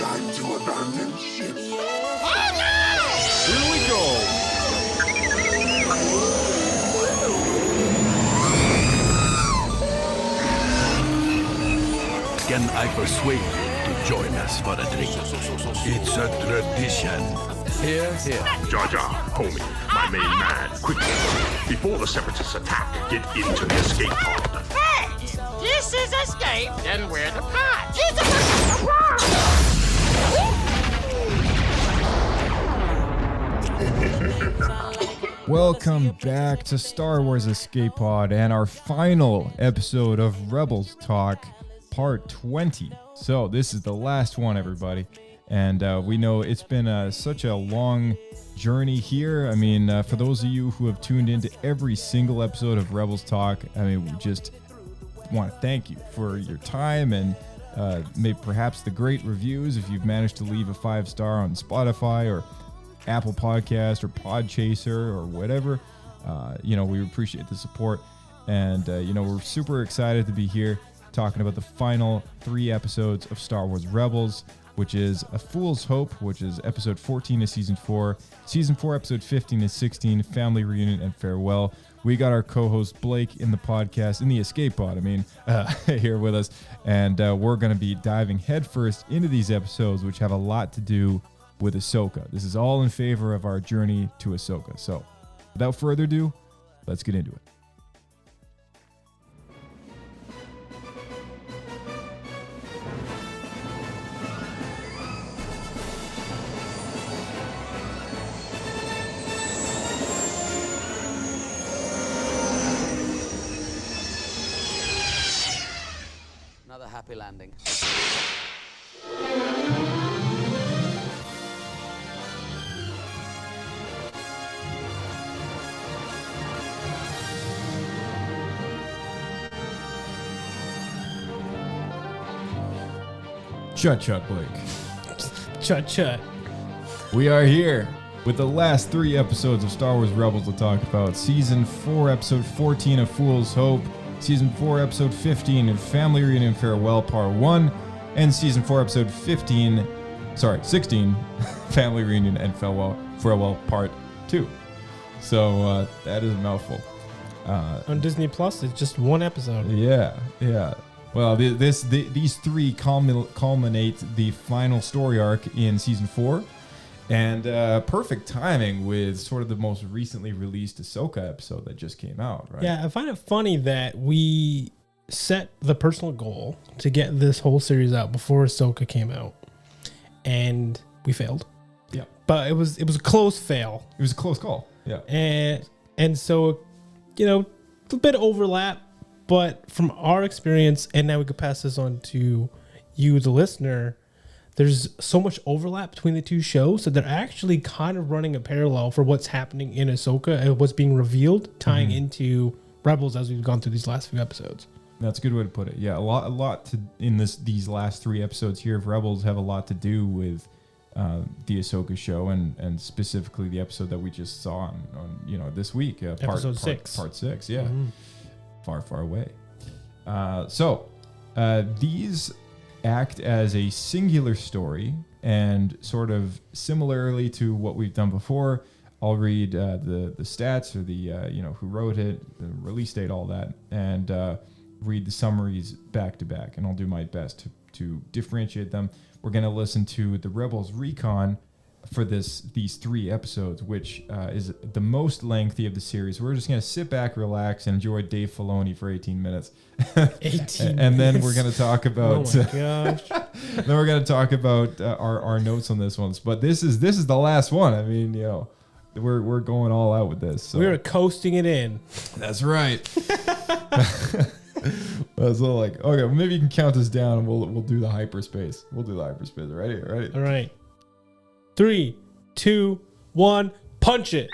Time to abandon ship. Oh no! Here we go! Can I persuade you to join us for a drink? It's a tradition. Here. Jar Jar, homie, my main man, quickly. Before the Separatists attack, get into the escape pod. Hey! This is escape, then we're the pod. Use Welcome back to Star Wars Escape Pod and our final episode of Rebels Talk, part 20. So this is the last one, everybody. And we know it's been such a long journey here. I mean, for those of you who have tuned into every single episode of Rebels Talk, I mean, we just want to thank you for your time and maybe perhaps the great reviews. If you've managed to leave a 5-star on Spotify or Apple Podcast or Podchaser or whatever, we appreciate the support. And, we're super excited to be here talking about the final 3 episodes of Star Wars Rebels, which is A Fool's Hope, which is episode 14 of season 4, season 4, episode 15 and 16, Family Reunion and Farewell. We got our co-host Blake in the podcast, in the Escape Pod, here with us. And we're going to be diving headfirst into these episodes, which have a lot to do with Ahsoka. This is all in favor of our journey to Ahsoka. So without further ado, let's get into it. Another happy landing. Chut, Blake. Chut. We are here with the last 3 episodes of Star Wars Rebels to talk about. Season 4, episode 14 of Fool's Hope. Season 4, episode 15 of Family Reunion and Farewell, part 1. And season 4, episode 16, Family Reunion and Farewell, part 2. So that is a mouthful. On Disney Plus, it's just 1 episode. Yeah. Well, these 3 culminate the final story arc in season 4, and perfect timing with sort of the most recently released Ahsoka episode that just came out, right? Yeah, I find it funny that we set the personal goal to get this whole series out before Ahsoka came out, and we failed. Yeah, but it was a close fail. It was a close call. Yeah, and so a bit of overlap. But from our experience, and now we could pass this on to you, the listener, there's so much overlap between the 2 shows that they're actually kind of running a parallel for what's happening in Ahsoka and what's being revealed, tying into Rebels as we've gone through these last few episodes. That's a good way to put it. Yeah, a lot in these last 3 episodes here of Rebels have a lot to do with the Ahsoka show and specifically the episode that we just saw on this week, episode 6. Part 6, yeah. Mm-hmm. Far away. These act as a singular story, and sort of similarly to what we've done before, I'll read the stats or the who wrote it, the release date, all that, and read the summaries back to back, and I'll do my best to differentiate them. We're going to listen to the Rebels Recon for these 3 episodes, which is the most lengthy of the series. We're just going to sit back, relax, and enjoy Dave Filoni for 18 minutes. 18 and then we're going to talk about... Oh my gosh. Then we're going to talk about our notes on this one. But this is the last one. I mean, we're going all out with this. So. We're coasting it in. That's right. So okay, maybe you can count us down and we'll do the hyperspace. We'll do the hyperspace. Ready? All right. 3, 2, 1, punch it.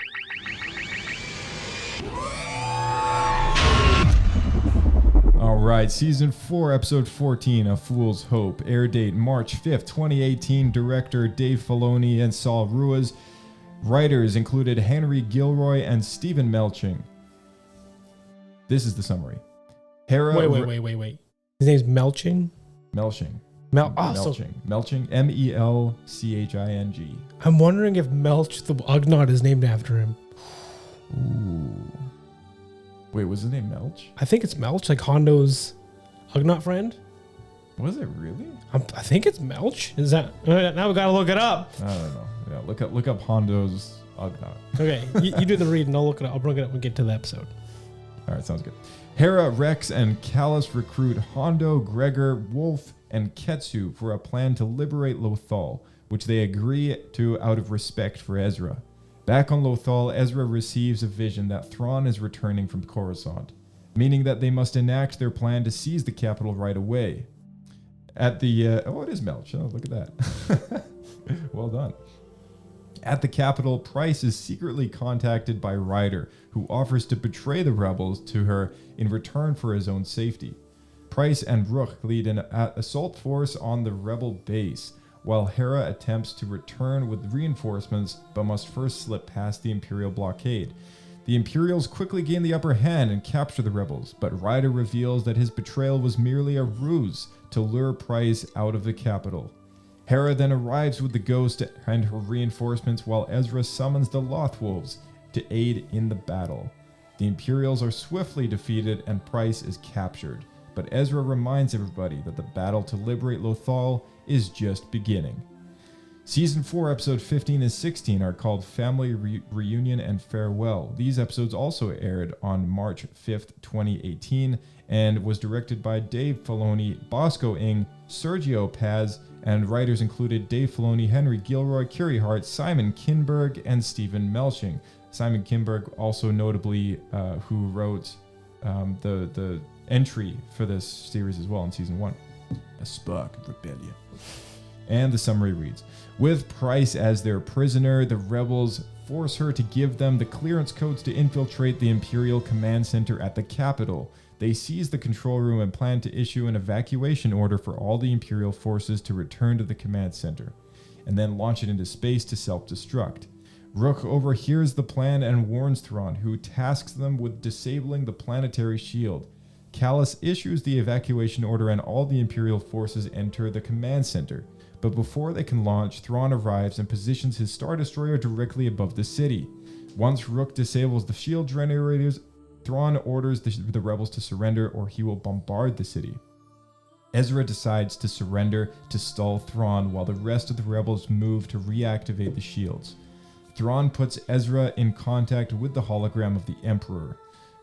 All right, season 4, episode 14 of Fool's Hope. Air date March 5th, 2018. Director Dave Filoni and Saul Ruiz. Writers included Henry Gilroy and Stephen Melching. This is the summary. Wait. His name's Melching? Melching. Melching. Melching. Melching. I'm wondering if Melch the Ugnaught is named after him. Ooh. Wait, was his name Melch? I think it's Melch, like Hondo's Ugnaught friend. Was it really? I think it's Melch. Is that now? We gotta look it up. I don't know. Yeah, look up Hondo's Ugnaught. Okay, you do the read and I'll look it up. I'll bring it up when we get to the episode. All right, sounds good. Hera, Rex, and Callus recruit Hondo, Gregor, Wolf, and Ketsu for a plan to liberate Lothal, which they agree to out of respect for Ezra. Back on Lothal, Ezra receives a vision that Thrawn is returning from Coruscant, meaning that they must enact their plan to seize the capital right away. At the it is Melch. Oh, look at that. Well done. At the capital, Price is secretly contacted by Ryder, who offers to betray the rebels to her in return for his own safety. Price and Rook lead an assault force on the rebel base, while Hera attempts to return with reinforcements but must first slip past the Imperial blockade. The Imperials quickly gain the upper hand and capture the rebels, but Ryder reveals that his betrayal was merely a ruse to lure Price out of the capital. Hera then arrives with the Ghost and her reinforcements while Ezra summons the Lothwolves to aid in the battle. The Imperials are swiftly defeated and Price is captured, but Ezra reminds everybody that the battle to liberate Lothal is just beginning. Season 4, episode 15 and 16 are called Family Reunion and Farewell. These episodes also aired on March 5th, 2018, and was directed by Dave Filoni, Bosco Ing, Sergio Paz, and writers included Dave Filoni, Henry Gilroy, Curie Hart, Simon Kinberg, and Stephen Melching. Simon Kinberg also notably who wrote the entry for this series as well in season 1. A spark of rebellion. And the summary reads, with Price as their prisoner, the rebels force her to give them the clearance codes to infiltrate the Imperial Command Center at the capital. They seize the control room and plan to issue an evacuation order for all the Imperial forces to return to the command center, and then launch it into space to self-destruct. Rook overhears the plan and warns Thrawn, who tasks them with disabling the planetary shield. Callus issues the evacuation order and all the Imperial forces enter the command center. But before they can launch, Thrawn arrives and positions his Star Destroyer directly above the city. Once Rook disables the shield generators, Thrawn orders the rebels to surrender or he will bombard the city. Ezra decides to surrender to stall Thrawn while the rest of the rebels move to reactivate the shields. Thrawn puts Ezra in contact with the hologram of the Emperor.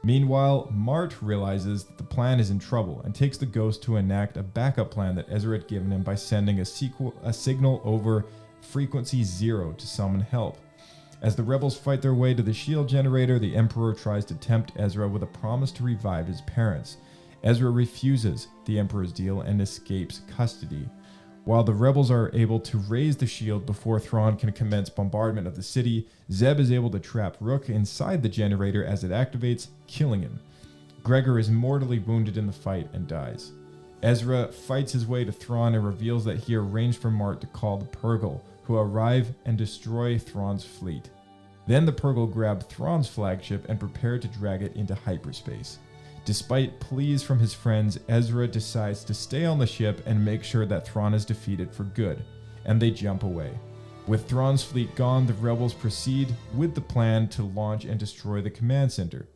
Meanwhile, Mart realizes that the plan is in trouble and takes the Ghost to enact a backup plan that Ezra had given him by sending a signal over frequency 0 to summon help. As the rebels fight their way to the shield generator, the Emperor tries to tempt Ezra with a promise to revive his parents. Ezra refuses the Emperor's deal and escapes custody. While the rebels are able to raise the shield before Thrawn can commence bombardment of the city, Zeb is able to trap Rook inside the generator as it activates, killing him. Gregor is mortally wounded in the fight and dies. Ezra fights his way to Thrawn and reveals that he arranged for Mart to call the Purgle, who arrive and destroy Thrawn's fleet. Then the Purgle grab Thrawn's flagship and prepare to drag it into hyperspace. Despite pleas from his friends, Ezra decides to stay on the ship and make sure that Thrawn is defeated for good, and they jump away. With Thrawn's fleet gone, the rebels proceed with the plan to launch and destroy the command center.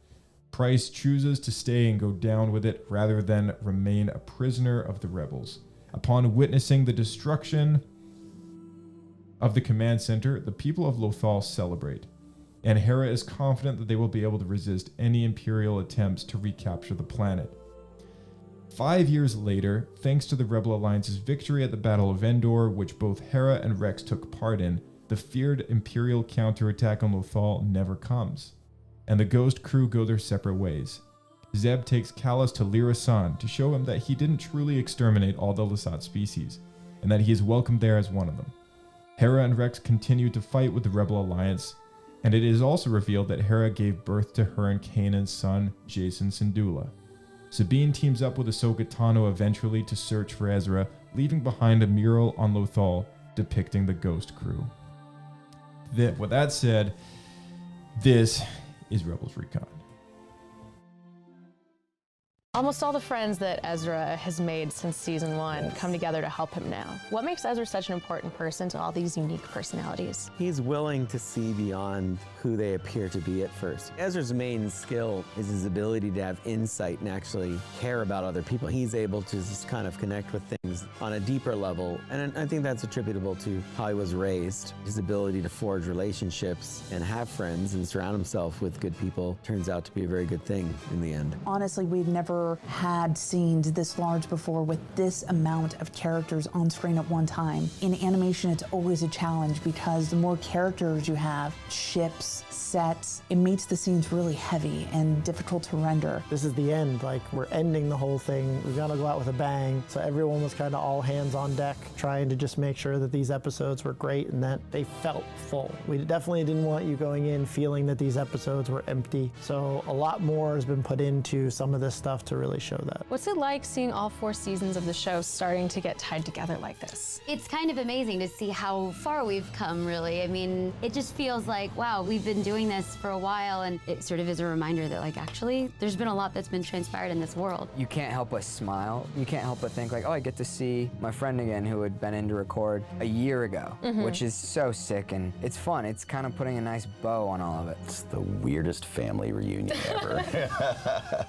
Price chooses to stay and go down with it rather than remain a prisoner of the rebels. Upon witnessing the destruction of the command center, the people of Lothal celebrate, and Hera is confident that they will be able to resist any Imperial attempts to recapture the planet. 5 years later, thanks to the Rebel Alliance's victory at the Battle of Endor, which both Hera and Rex took part in, the feared Imperial counterattack on Lothal never comes, and the Ghost crew go their separate ways. Zeb takes Callus to Lyra-San to show him that he didn't truly exterminate all the Lasat species, and that he is welcome there as one of them. Hera and Rex continue to fight with the Rebel Alliance, and it is also revealed that Hera gave birth to her and Kanan's son, Jacen Syndulla. Sabine teams up with Ahsoka Tano eventually to search for Ezra, leaving behind a mural on Lothal depicting the Ghost crew. With that said, this is Rebels Recon. Almost all the friends that Ezra has made since season 1 come together to help him now. What makes Ezra such an important person to all these unique personalities? He's willing to see beyond who they appear to be at first. Ezra's main skill is his ability to have insight and actually care about other people. He's able to just kind of connect with things on a deeper level, and I think that's attributable to how he was raised. His ability to forge relationships and have friends and surround himself with good people turns out to be a very good thing in the end. Honestly, we've never had scenes this large before with this amount of characters on screen at one time. In animation, it's always a challenge because the more characters you have, ships, sets, it makes the scenes really heavy and difficult to render. This is the end, like we're ending the whole thing. We've got to go out with a bang. So everyone was kind of all hands on deck, trying to just make sure that these episodes were great and that they felt full. We definitely didn't want you going in feeling that these episodes were empty. So a lot more has been put into some of this stuff to really show that. What's it like seeing all 4 seasons of the show starting to get tied together like this? It's kind of amazing to see how far we've come, really. I mean, it just feels like, wow, we've been doing this for a while, and it sort of is a reminder that, like, actually, there's been a lot that's been transpired in this world. You can't help but smile. You can't help but think, like, oh, I get to see my friend again who had been in to record a year ago, which is so sick, and it's fun. It's kind of putting a nice bow on all of it. It's the weirdest family reunion ever.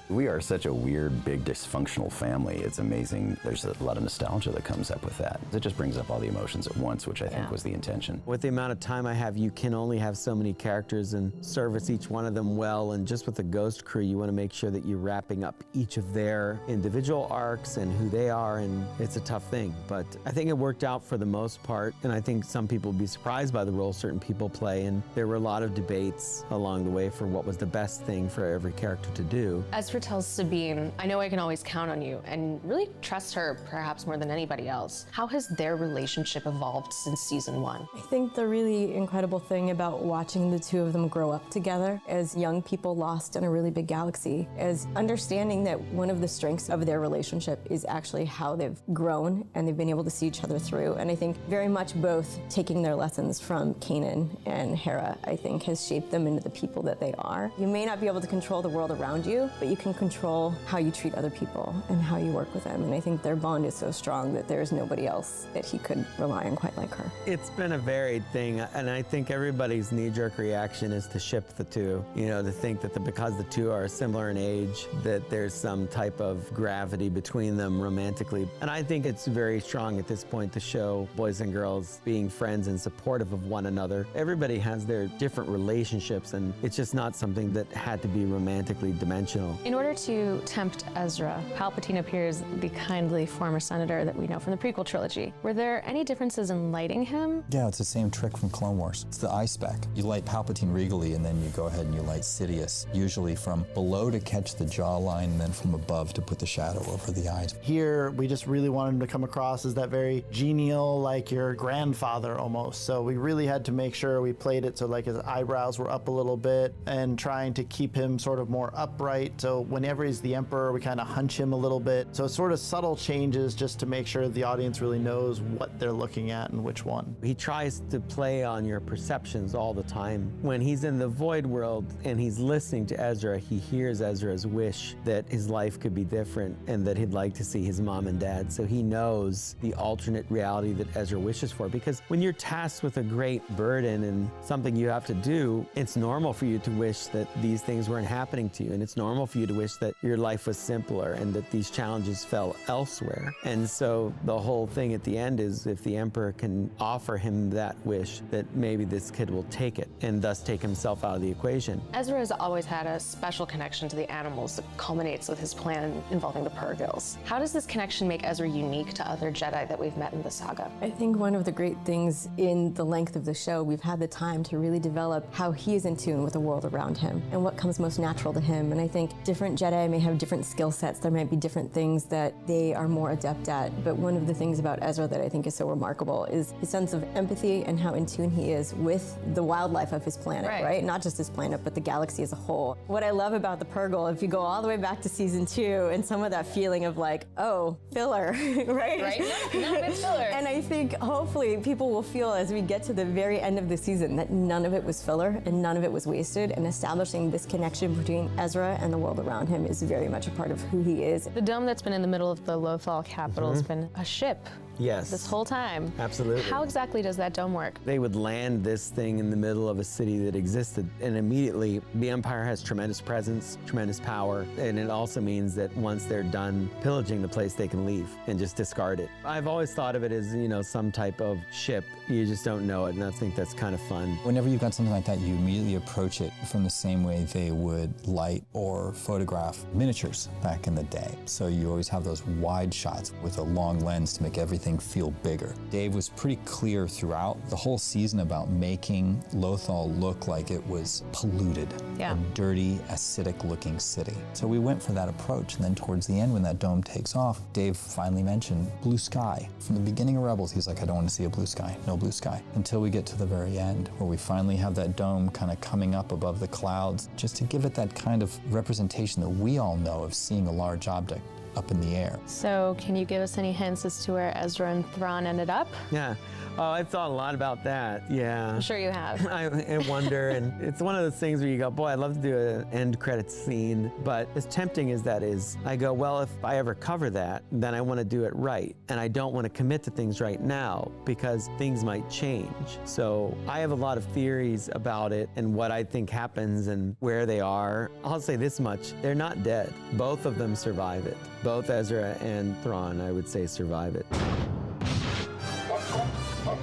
We are such a weird, big, dysfunctional family. It's amazing. There's a lot of nostalgia that comes up with that. It just brings up all the emotions at once, which I think was the intention. With the amount of time I have, you can only have so many characters and service each one of them well. And just with the Ghost crew, you want to make sure that you're wrapping up each of their individual arcs and who they are, and it's a tough thing. But I think it worked out for the most part, and I think some people will be surprised by the role certain people play, and there were a lot of debates along the way for what was the best thing for every character to do. Ezra tells Sabine, I know I can always count on you, and really trust her perhaps more than anybody else. How has their relationship evolved since season 1? I think the really incredible thing about watching the two of them grow up together as young people lost in a really big galaxy is understanding that one of the strengths of their relationship is actually how they've grown and they've been able to see each other through. And I think very much both taking their lessons from Kanan and Hera, I think, has shaped them into the people that they are. You may not be able to control the world around you, but you can control how you treat other people and how you work with them. And I think their bond is so strong that there's nobody else that he could rely on quite like her. It's been a varied thing, and I think everybody's knee-jerk reaction is to ship the two. You know, to think that because the two are similar in age, that there's some type of gravity between them romantically. And I think it's very strong at this point to show boys and girls being friends and supportive of one another. Everybody has their different relationships, and it's just not something that had to be romantically dimensional. In order to tempt Ezra, Palpatine appears the kindly former senator that we know from the prequel trilogy. Were there any differences in lighting him? Yeah, it's the same trick from Clone Wars. It's the eye spec. You light Palpatine regally, and then you go ahead and you light Sidious, usually from below to catch the jawline, and then from above to put the shadow over the eyes. Here, we just really wanted him to come across as that very genial, like your grandfather almost. So we really had to make sure we played it so like his eyebrows were up a little bit and trying to keep him sort of more upright. So whenever he's the Emperor, we kind of hunch him a little bit. So it's sort of subtle changes just to make sure the audience really knows what they're looking at and which one. He tries to play on your perceptions all the time. When he's in the void world and he's listening to Ezra, he hears Ezra's wish that his life could be different and that he'd like to see his mom and dad. So he knows the alternate reality that Ezra wishes for. Because when you're tasked with a great burden and something you have to do, it's normal for you to wish that these things weren't happening to you. And it's normal for you to wish that your life was simpler and that these challenges fell elsewhere. And so the whole thing at the end is if the Emperor can offer him that wish, that maybe this kid will take it and thus take himself out of the equation. Ezra has always had a special connection to the animals that culminates with his plan involving the Purgils. How does this connection make Ezra unique to other Jedi that we've met in the saga? I think one of the great things in the length of the show, we've had the time to really develop how he is in tune with the world around him and what comes most natural to him. And I think different Jedi may have different skill sets. There might be different things that they are more adept at. But one of the things about Ezra that I think is so remarkable is his sense of empathy and how in tune he is with the wildlife of his planet, right? Not just his planet, but the galaxy as a whole. What I love about the Purgle, if you go all the way back to season 2 and some of that feeling of like, oh, filler, right? Right? None of it's filler. And I think hopefully people will feel as we get to the very end of the season that none of it was filler and none of it was wasted, and establishing this connection between Ezra and the world around him is very much a part of who he is. The dome that's been in the middle of the Lothal capital has been a ship Yes. this whole time. Absolutely. How exactly does that dome work? They would land this thing in the middle of a city that existed, and immediately the Empire has tremendous presence, tremendous power, and it also means that once they're done pillaging the place, they can leave and just discard it. I've always thought of it as, some type of ship. You just don't know it, and I think that's kind of fun. Whenever you've got something like that, you immediately approach it from the same way they would light or photograph miniatures back in the day. So you always have those wide shots with a long lens to make everything feel bigger. Dave was pretty clear throughout the whole season about making Lothal look like it was polluted, a dirty, acidic looking city. So we went for that approach, and then towards the end when that dome takes off, Dave finally mentioned blue sky. From the beginning of Rebels, he's like, I don't want to see a blue sky, no blue sky. Until we get to the very end, where we finally have that dome kind of coming up above the clouds, just to give it that kind of representation that we all know of seeing a large object up in the air. So can you give us any hints as to where Ezra and Thrawn ended up? Yeah. Oh, I've thought a lot about that. Yeah. I'm sure you have. I wonder, and it's one of those things where you go, boy, I'd love to do an end credits scene, but as tempting as that is, I go, well, if I ever cover that, then I want to do it right, and I don't want to commit to things right now because things might change. So I have a lot of theories about it and what I think happens and where they are. I'll say this much, they're not dead. Both of them survive it. Both Ezra and Thrawn, I would say, survive it.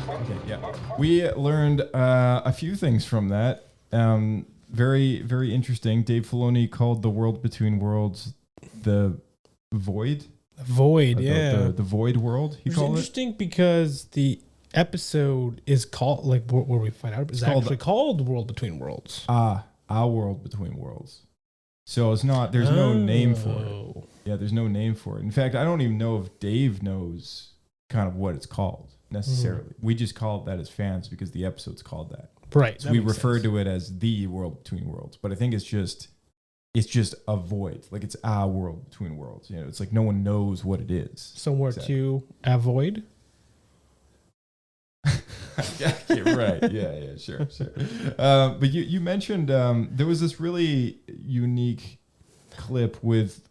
Okay, yeah. We learned a few things from that. Very, very interesting. Dave Filoni called the world between worlds the void. Void, yeah. The void world, he It's called it. interesting because the episode is called, like, where we find out, it's actually called World Between Worlds. Our world between worlds. So it's not, there's no name for it. Yeah, there's no name for it. In fact, I don't even know if Dave knows kind of what it's called necessarily. We just call it that as fans because the episode's called that. Right. So we refer to it as the world between worlds. But I think it's just a void. Like it's our world between worlds. It's like no one knows what it is. Somewhere to avoid. Right. Yeah, sure. But you mentioned there was this really unique clip with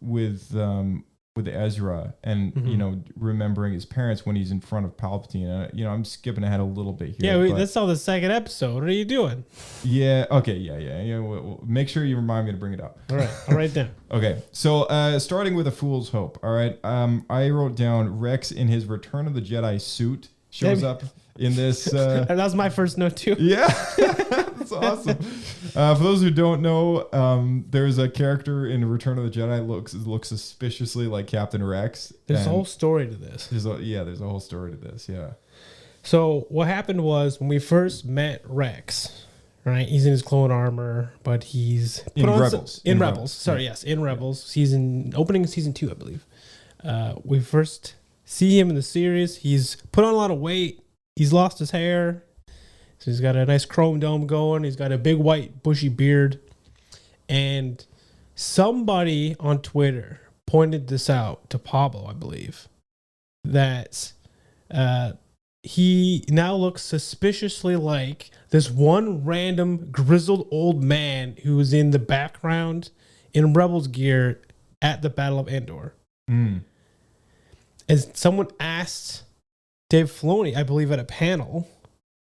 Ezra and remembering his parents when he's in front of Palpatine. I'm skipping ahead a little bit here. Yeah, that's all the second episode. What are you doing? Yeah. Okay. Yeah. Well, make sure you remind me to bring it up. All right. I'll write down. Okay. So starting with A Fool's Hope. All right. I wrote down Rex in his Return of the Jedi suit shows up in this. That was my first note too. Yeah. That's awesome. For those who don't know, there's a character in Return of the Jedi looks suspiciously like Captain Rex. There's a whole story to this. There's a whole story to this. Yeah. So what happened was when we first met Rex, right? He's in his clone armor, but he's in Rebels. In Rebels. Sorry, yes, in Rebels. Opening season 2, I believe. We first see him in the series. He's put on a lot of weight. He's lost his hair. So he's got a nice chrome dome going. He's got a big white bushy beard. And somebody on Twitter pointed this out to Pablo, I believe, that he now looks suspiciously like this one random grizzled old man who was in the background in Rebels gear at the Battle of Endor. And someone asked Dave Filoni, I believe, at a panel,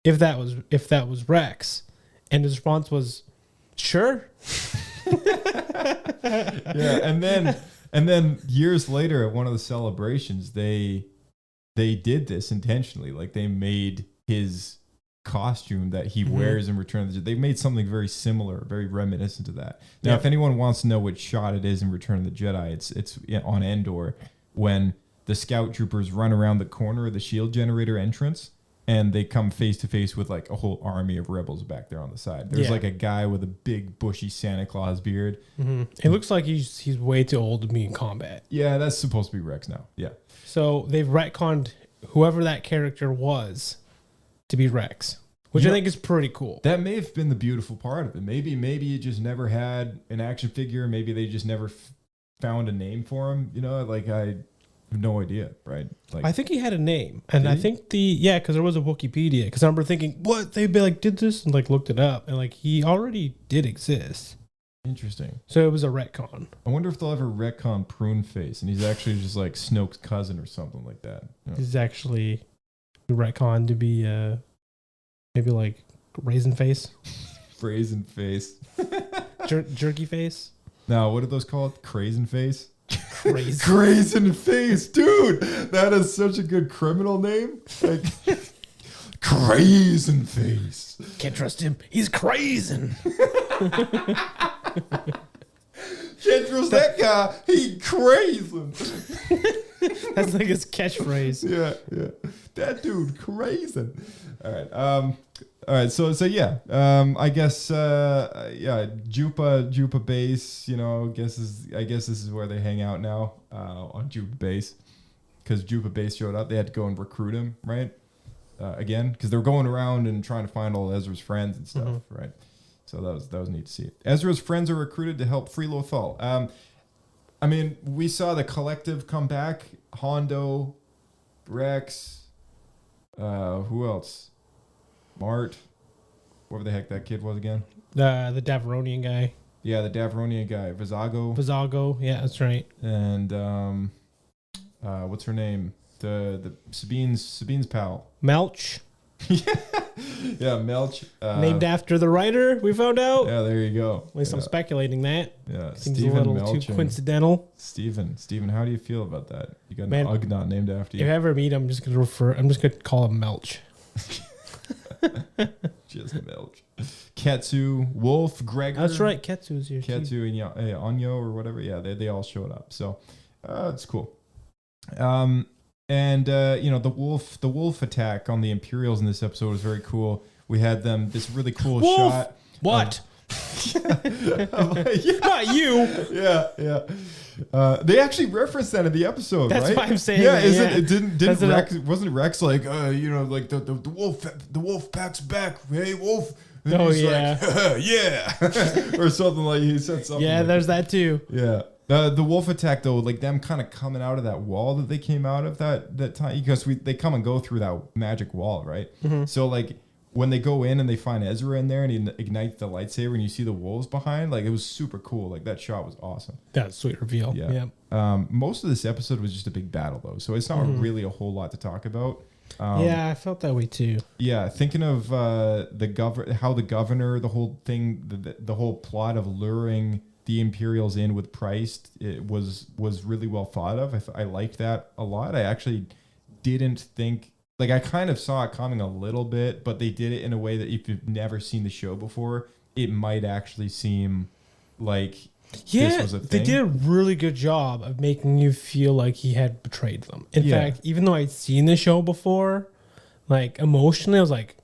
if that was Rex, and his response was, "Sure." Yeah, and then years later at one of the celebrations, they did this intentionally. Like they made his costume that he wears in Return of the Jedi. They made something very similar, very reminiscent to that. Now, if anyone wants to know which shot it is in Return of the Jedi, it's on Endor when the scout troopers run around the corner of the shield generator entrance, and they come face to face with like a whole army of rebels back there on the side. There's like a guy with a big bushy Santa Claus beard. It looks like he's way too old to be in combat. Yeah, that's supposed to be Rex now. Yeah. So they've retconned whoever that character was to be Rex, which I think is pretty cool. That may have been the beautiful part of it. Maybe it just never had an action figure. Maybe they just never found a name for him. I have no idea, right? Like, I think he had a name, and I think because there was a Wikipedia. Because I remember thinking, what, they'd be like, did this, and like looked it up, and like he already did exist. Interesting. So it was a retcon. I wonder if they'll ever retcon Prune Face, and he's actually just like Snoke's cousin or something like that. You know? He's actually retcon to be maybe like Raisin Face. Raisin Face. Jerky Face. No, what are those called? Crazen Face? Crazen Face, dude. That is such a good criminal name. Like, Crazen Face. Can't trust him. He's crazy. Can't trust that guy. He crazy. That's like his catchphrase. Yeah. That dude crazy. All right. So yeah. I guess Jupa base. I guess this is where they hang out now. On Jupa base, because Jupa base showed up. They had to go and recruit him, right? Again, because they're going around and trying to find all Ezra's friends and stuff, right? So that was neat to see. Ezra's friends are recruited to help free Lothal. I mean, we saw the collective come back. Hondo, Rex, who else? Mart, whatever the heck that kid was again. The Davronian guy. Yeah, the Davronian guy. Vizago, yeah, that's right. And what's her name? The Sabine's pal. Melch. Yeah, Melch. Named after the writer, we found out. Yeah, there you go. At least I'm speculating that. Yeah, seems a little too coincidental. Steven, how do you feel about that? You got an Ugnaught named after you. If I ever meet him, I'm just gonna call him Melch. Just Melch. Ketsu, Wolf, Gregor. That's right, Ketsu's here. Ketsu and Anyo or whatever. Yeah, they all showed up. So it's cool. And the wolf attack on the Imperials in this episode was very cool. We had them this really cool wolf! shot. What? Not you. Yeah. They actually referenced that in the episode. That's right? why I'm saying. Yeah, that, it didn't Rex? Wasn't Rex like like the wolf packs back? Hey, wolf. And he's like, yeah, or something like he said something. Yeah, there's that too. Yeah. The wolf attack though, like them kind of coming out of that wall that they came out of that time, because they come and go through that magic wall, right? Mm-hmm. So like when they go in and they find Ezra in there and he ignites the lightsaber and you see the wolves behind, like it was super cool. Like that shot was awesome. That sweet reveal. Yeah. Most of this episode was just a big battle though, so it's not really a whole lot to talk about. Yeah, I felt that way too. Yeah, thinking of how the governor, the whole thing, the whole plot of luring the Imperials in with Price, it was really well thought of. I liked that a lot. I actually didn't think, like, I kind of saw it coming a little bit, but they did it in a way that if you've never seen the show before, it might actually seem like this was a thing. They did a really good job of making you feel like he had betrayed them. In fact, even though I'd seen the show before, like emotionally, I was like,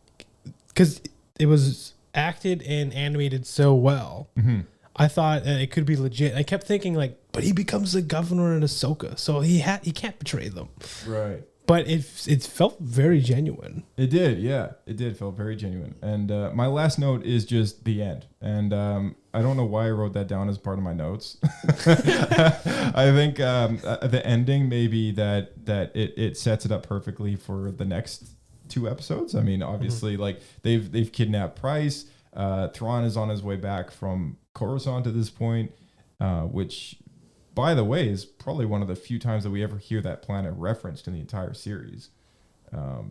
because it was acted and animated so well. Mm-hmm. I thought it could be legit. I kept thinking like, but he becomes the governor in Ahsoka, so he can't betray them. Right. But it felt very genuine. It did, yeah. It did feel very genuine. And my last note is just the end. And I don't know why I wrote that down as part of my notes. I think the ending maybe that it sets it up perfectly for the next 2 episodes. I mean, obviously, like they've kidnapped Price. Thrawn is on his way back from Coruscant at this point, which, by the way, is probably one of the few times that we ever hear that planet referenced in the entire series. So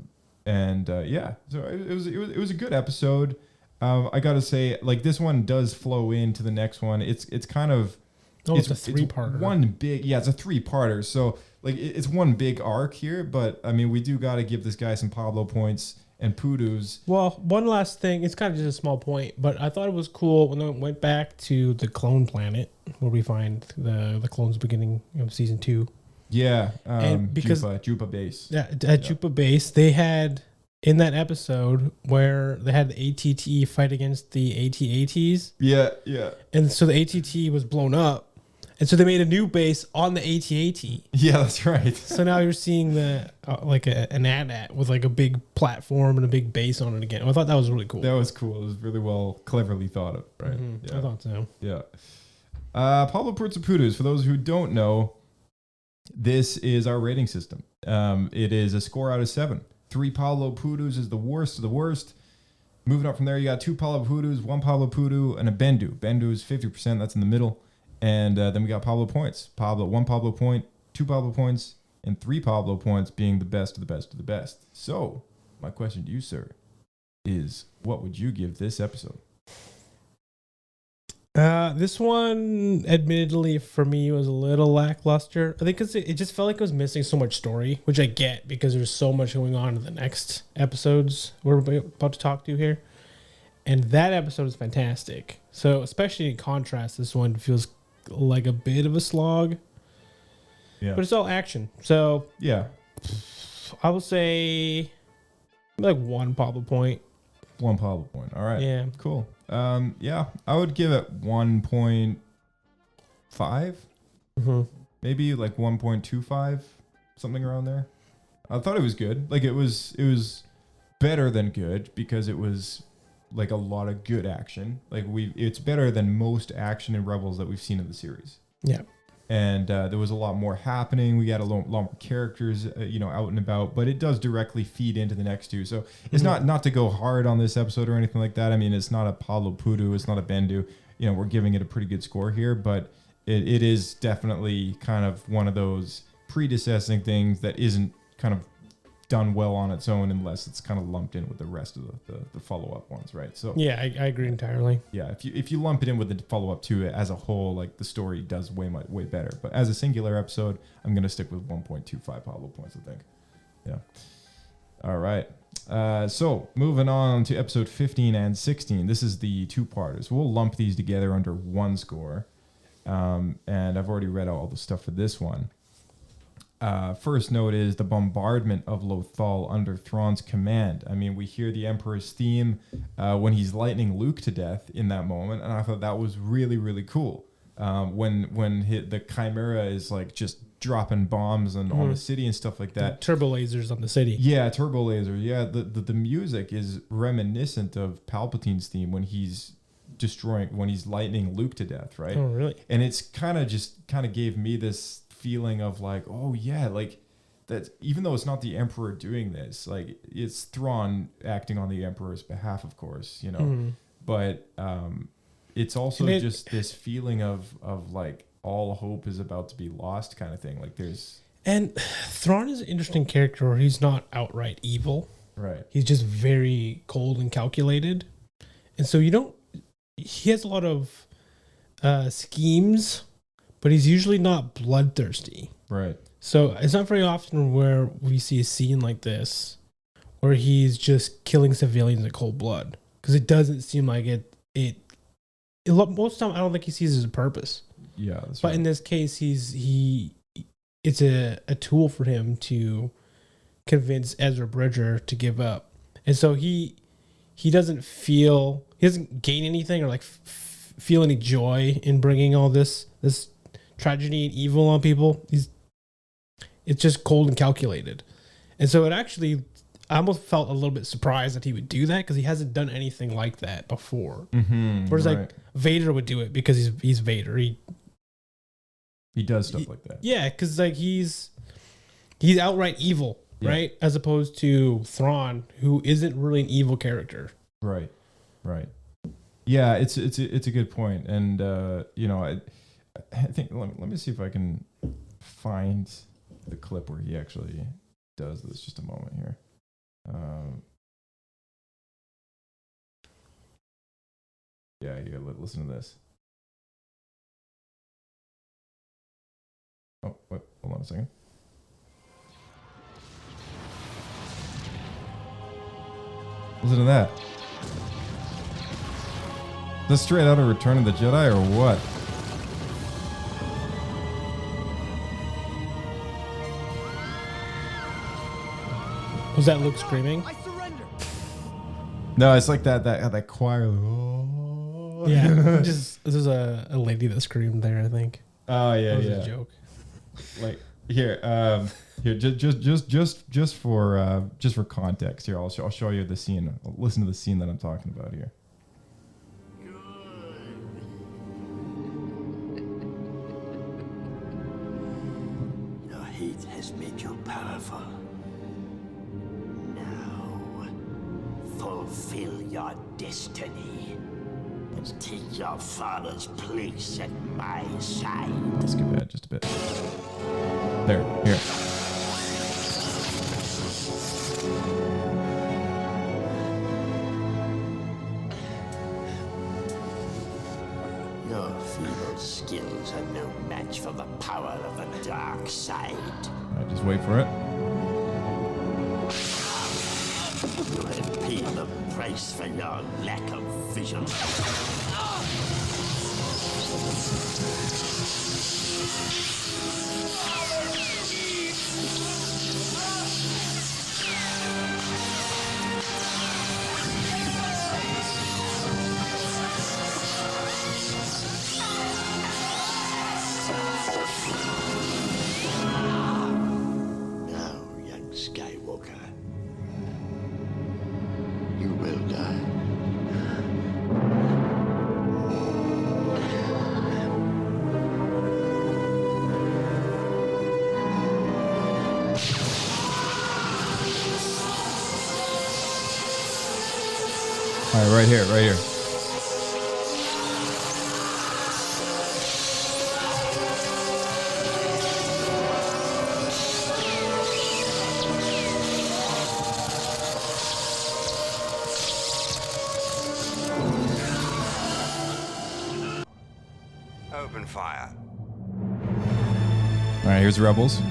it was a good episode. I gotta say, like, this one does flow into the next one. It's kind of it's a 3-parter. It's a 3-parter. So like it's one big arc here, but I mean we do got to give this guy some Pablo points and Poodoos. Well, one last thing. It's kind of just a small point, but I thought it was cool when I went back to the clone planet where we find the clones beginning of season 2. Yeah, and because Jupa base. Yeah, at Jupa base, they had in that episode where they had the ATT fight against the AT-ATs. Yeah. And so the ATT was blown up. And so they made a new base on the AT-AT. Yeah, that's right. So now you're seeing the an AT-AT with like a big platform and a big base on it again. I thought that was really cool. That was cool. It was really cleverly thought of, right? Mm-hmm. Yeah. I thought so. Yeah. Pablo Poodoos, for those who don't know, this is our rating system. It is a score out of 7. 3 Pablo Poodoos is the worst of the worst. Moving up from there, you got 2 Pablo Pudus, 1 Pablo Pudu, and a Bendu. Bendu is 50%. That's in the middle. And then we got Pablo points. 1 Pablo point, 2 Pablo points, and 3 Pablo points being the best of the best of the best. So, my question to you, sir, is what would you give this episode? This one, admittedly, for me, was a little lackluster. I think because it just felt like it was missing so much story, which I get because there's so much going on in the next episodes we're about to talk to here. And that episode is fantastic. So, especially in contrast, this one feels like a bit of a slog. Yeah. But it's all action. So, yeah. I would say like 1 Pablo point. 1 Pablo point. All right. Yeah. Cool. Yeah, I would give it 1.5. Maybe like 1.25, something around there. I thought it was good. Like it was better than good because it was like a lot of good action. Like it's better than most action in Rebels that we've seen in the series. Yeah. And there was a lot more happening. We got a lot more characters, out and about. But it does directly feed into the next 2. So it's not to go hard on this episode or anything like that. I mean, it's not a Pablo Pudu. It's not a Bendu. We're giving it a pretty good score here. But it is definitely kind of one of those predecessing things that isn't kind of done well on its own unless it's kind of lumped in with the rest of the follow-up ones, right? So yeah, I agree entirely. Yeah, if you lump it in with the follow-up to it as a whole, like the story does way better. But as a singular episode, I'm gonna stick with 1.25 Pablo points, I think. Yeah. All right. So moving on to episode 15 and 16. This is the 2-parters. We'll lump these together under 1 score. And I've already read all the stuff for this one. First note is the bombardment of Lothal under Thrawn's command. I mean, we hear the Emperor's theme when he's lightning Luke to death in that moment, and I thought that was really, really cool. When the Chimera is like just dropping bombs on the city and stuff like that. Turbo lasers on the city. Yeah, turbo laser. Yeah, the music is reminiscent of Palpatine's theme when he's lightning Luke to death, right? Oh, really? And it's kind of gave me this feeling of like, oh yeah, like that. Even though it's not the Emperor doing this, like it's Thrawn acting on the Emperor's behalf, of course, But it's also just this feeling of like all hope is about to be lost, kind of thing. Like and Thrawn is an interesting character where he's not outright evil, right? He's just very cold and calculated, and so he has a lot of schemes. But he's usually not bloodthirsty. Right. So it's not very often where we see a scene like this where he's just killing civilians in cold blood. Because it doesn't seem like it most of the time I don't think he sees it as a purpose. Yeah, that's but right. in this case it's a tool for him to convince Ezra Bridger to give up. And so he doesn't gain anything or like feel any joy in bringing all this tragedy and evil on people. It's just cold and calculated. And so I almost felt a little bit surprised that he would do that because he hasn't done anything like that before. Whereas like Vader would do it because he's Vader. He does stuff like that. Yeah, because like he's outright evil, right? As opposed to Thrawn, who isn't really an evil character. Right. Yeah, it's a good point. And I think let me see if I can find the clip where he actually does this. Just a moment here. Yeah, you gotta listen to this. Oh, wait, hold on a second. Listen to that. Is this straight out of Return of the Jedi or what? Was that Luke screaming? No, it's like that choir. Oh. Yeah, there's a lady that screamed there, I think. Oh yeah, that was yeah. a joke. Like here, just for context here, I'll show you the scene. Listen to the scene that I'm talking about here. Your hate has made you powerful. Now, fulfill fulfill your destiny and take your father's place at my side. Let's give that just a bit. There, here. Your feeble skills are no match for the power of the dark side. All right, just wait for it. You have paid the price for your lack of vision. Now, young Skywalker, you will die. All right, right here, right here. Open fire. All right, here's Rebels.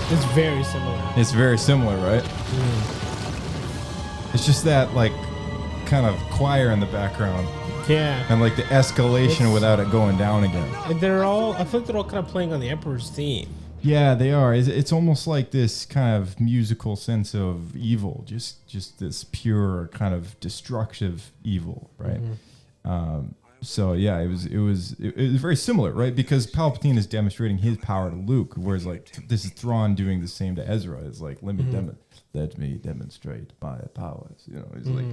It's very similar. It's very similar, right? It's just that like kind of choir in the background. Yeah. And like the escalation without it going down again. And they're all, I feel like they're all kind of playing on the Emperor's theme. Yeah, they are. It's almost like this kind of musical sense of evil, just this pure kind of destructive evil, right? So yeah, it was very similar, right? Because Palpatine is demonstrating his power to Luke, whereas like this is Thrawn doing the same to Ezra. It's like let me demonstrate my powers. You know, he's like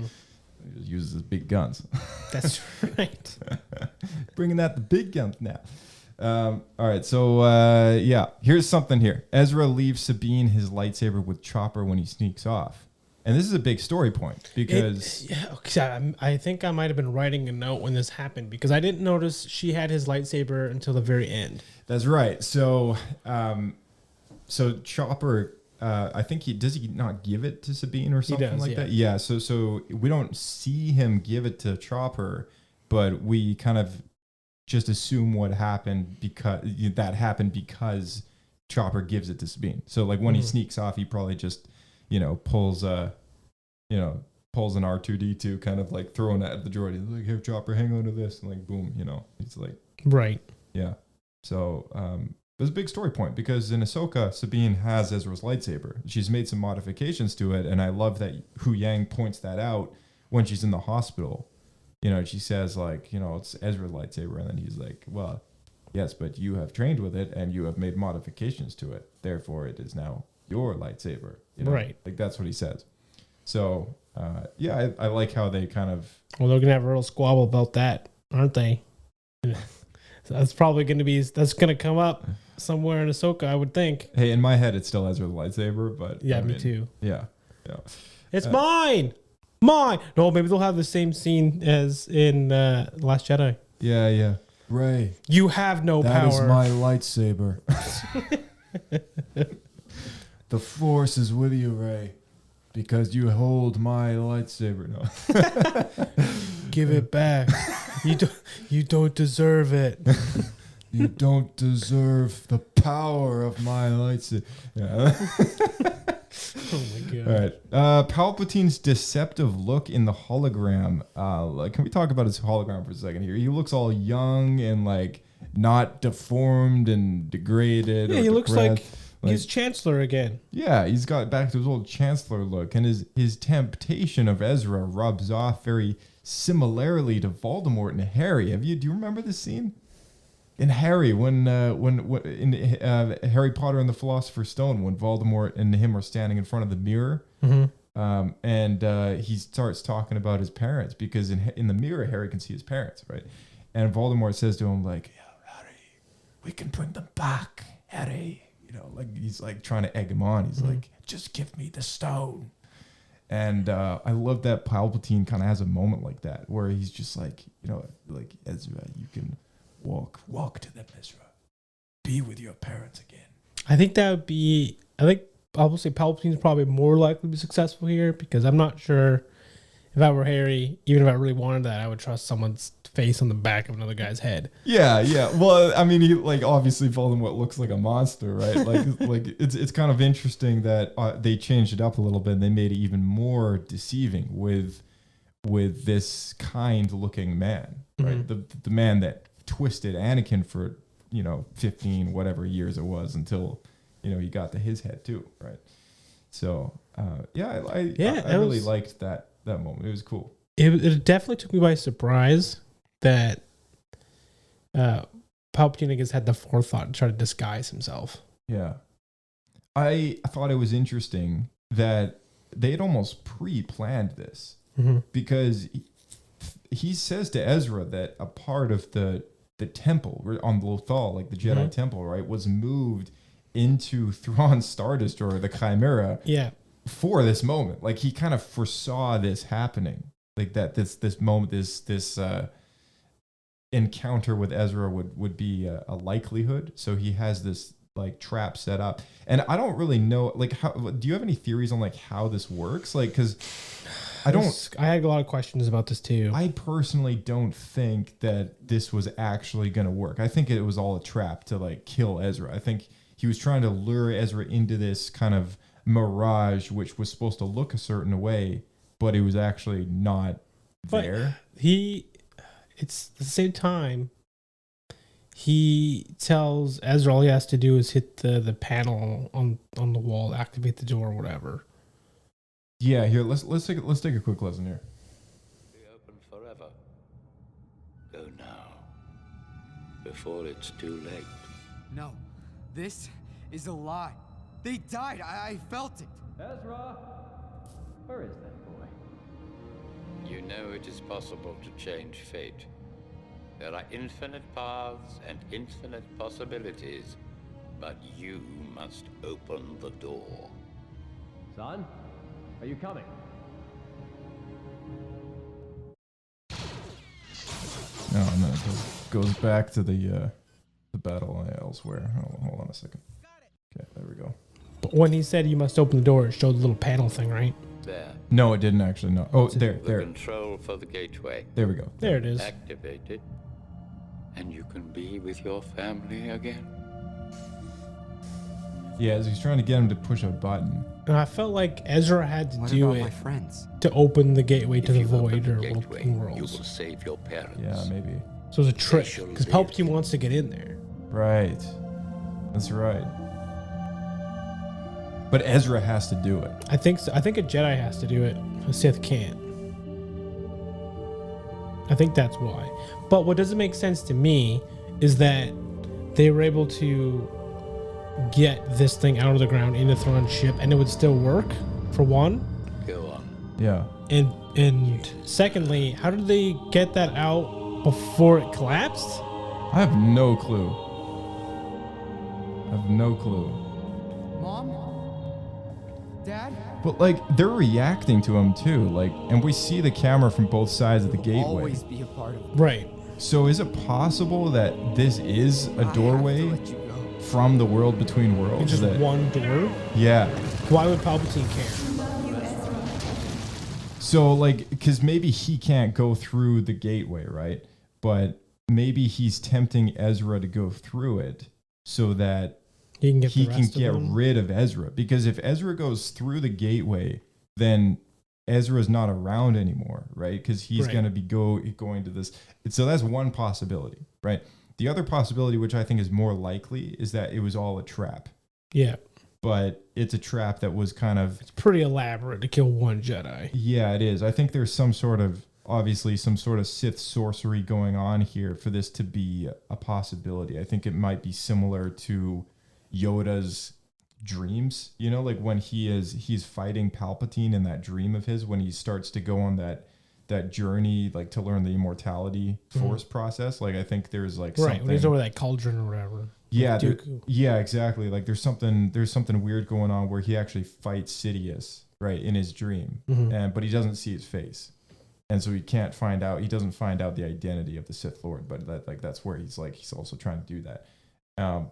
he just uses his big guns. That's right. Bringing out the big guns now. All right, so yeah, here's something here. Ezra leaves Sabine his lightsaber with Chopper when he sneaks off. And this is a big story point because... I think I might have been writing a note when this happened because I didn't notice she had his lightsaber until the very end. That's right. So so Chopper, I think does he not give it to Sabine or something like that? Yeah, so we don't see him give it to Chopper, but we kind of just assume what happened because Chopper gives it to Sabine. So like when he sneaks off, he probably just... pulls an R2D2 kind of like throwing it at the droid. He's like, here, Chopper, hang on to this. And like, boom, it's like... Right. Yeah. So there's a big story point because in Ahsoka, Sabine has Ezra's lightsaber. She's made some modifications to it. And I love that Hu Yang points that out when she's in the hospital. She says like, it's Ezra's lightsaber. And then he's like, well, yes, but you have trained with it and you have made modifications to it. Therefore, it is now your lightsaber. Right. Like that's what he says. So yeah, I like how they kind of... Well, they're gonna have a real squabble about that, aren't they? So that's probably going to come up somewhere in Ahsoka, I would think. Hey, in my head, it's still Ezra's lightsaber, but yeah, me too. Yeah. It's mine. No, maybe they'll have the same scene as in Last Jedi. Yeah. Rey, you have no power. That is my lightsaber. The Force is with you, Rey, because you hold my lightsaber. No, give it back. You don't deserve it. You don't deserve the power of my lightsaber. Yeah. Oh my god! All right, Palpatine's deceptive look in the hologram. Can we talk about his hologram for a second here? He looks all young and like not deformed and degraded. Yeah, he looks like he's Chancellor again. Yeah, he's got back to his old Chancellor look, and his temptation of Ezra rubs off very similarly to Voldemort and Harry. Do you remember this scene? In Harry, when in Harry Potter and the Philosopher's Stone, when Voldemort and him are standing in front of the mirror, and he starts talking about his parents because in the mirror Harry can see his parents, right? And Voldemort says to him like, we can bring them back, Harry. You know, like he's like trying to egg him on. He's like, just give me the stone. And I love that Palpatine kind of has a moment like that where he's just like, you know, like Ezra, you can walk to them, Ezra. Be with your parents again. I think that would be. I think I will say Palpatine's probably more likely to be successful here because I'm not sure if I were Harry, even if I really wanted that, I would trust someone's face on the back of another guy's head. Yeah. Well, I mean, he like obviously followed him what looks like a monster, right? Like it's kind of interesting that they changed it up a little bit and they made it even more deceiving with this kind looking man, right? The man that twisted Anakin for 15 whatever years it was until he got to his head too, right? So I really liked that moment. It was cool. It definitely took me by surprise that Palpatine, I guess, had the forethought to try to disguise himself. Yeah. I thought it was interesting that they had almost pre-planned this because he says to Ezra that a part of the temple on Lothal, like the Jedi temple, right, was moved into Thrawn's Star Destroyer, the Chimera, for this moment. Like he kind of foresaw this happening, like that this moment, this encounter with Ezra would be a likelihood. So he has this like trap set up, and I don't really know, like, how do you have any theories on like how this works? Like, because I had a lot of questions about this too. I personally don't think that this was actually going to work. I think it was all a trap to like kill Ezra. I think he was trying to lure Ezra into this kind of mirage, which was supposed to look a certain way, but it was actually not there. It's at the same time, he tells Ezra all he has to do is hit the panel on the wall, activate the door or whatever. Yeah, here, let's take a quick lesson here. Be open forever. Go now, before it's too late. No, this is a lie. They died. I felt it. Ezra, where is that boy? You know it is possible to change fate. There are infinite paths and infinite possibilities, but you must open the door. Son? Are you coming? No, it goes back to the battle elsewhere. Hold on a second. Okay, there we go. But when he said you must open the door, it showed the little panel thing, right? There. No, it didn't actually. No. Oh, there. The control for the gateway. There we go. There it is. Activate it, and you can be with your family again. Yeah, as he's trying to get him to push a button. And I felt like Ezra had to do it my friends? to open the gateway to the void or Gateway, open you worlds. will save your parents. Yeah, maybe. So it's a trick because Palpatine wants to get in there. Right. That's right. But Ezra has to do it. I think so. I think a Jedi has to do it. A Sith can't. I think that's why. But what doesn't make sense to me is that they were able to get this thing out of the ground into Thrawn's ship and it would still work, for one. Go on. Yeah. And secondly, how did they get that out before it collapsed? I have no clue. Mom? Dad? But like they're reacting to him too, like, and we see the camera from both sides of the gateway. Always be a part of it. Right. So is it possible that this is a doorway from the world between worlds? It's just one door? Yeah. Why would Palpatine care? So like, because maybe he can't go through the gateway, right? But maybe he's tempting Ezra to go through it so that he can get rid of Ezra. Because if Ezra goes through the gateway, then Ezra's not around anymore, right? Because he's going to be going to this. So that's one possibility, right? The other possibility, which I think is more likely, is that it was all a trap. Yeah. But it's a trap that was kind of... It's pretty elaborate to kill one Jedi. Yeah, it is. I think there's some sort of Sith sorcery going on here for this to be a possibility. I think it might be similar to Yoda's dreams, like when he's fighting Palpatine in that dream of his, when he starts to go on that that journey, like to learn the immortality force process. Like I think there's like right something, when he's over that cauldron or whatever. Yeah, With Dooku. yeah, exactly. Like there's something weird going on where he actually fights Sidious, right, in his dream, but he doesn't see his face, and so he can't find out. He doesn't find out the identity of the Sith Lord, but that's where he's also trying to do that.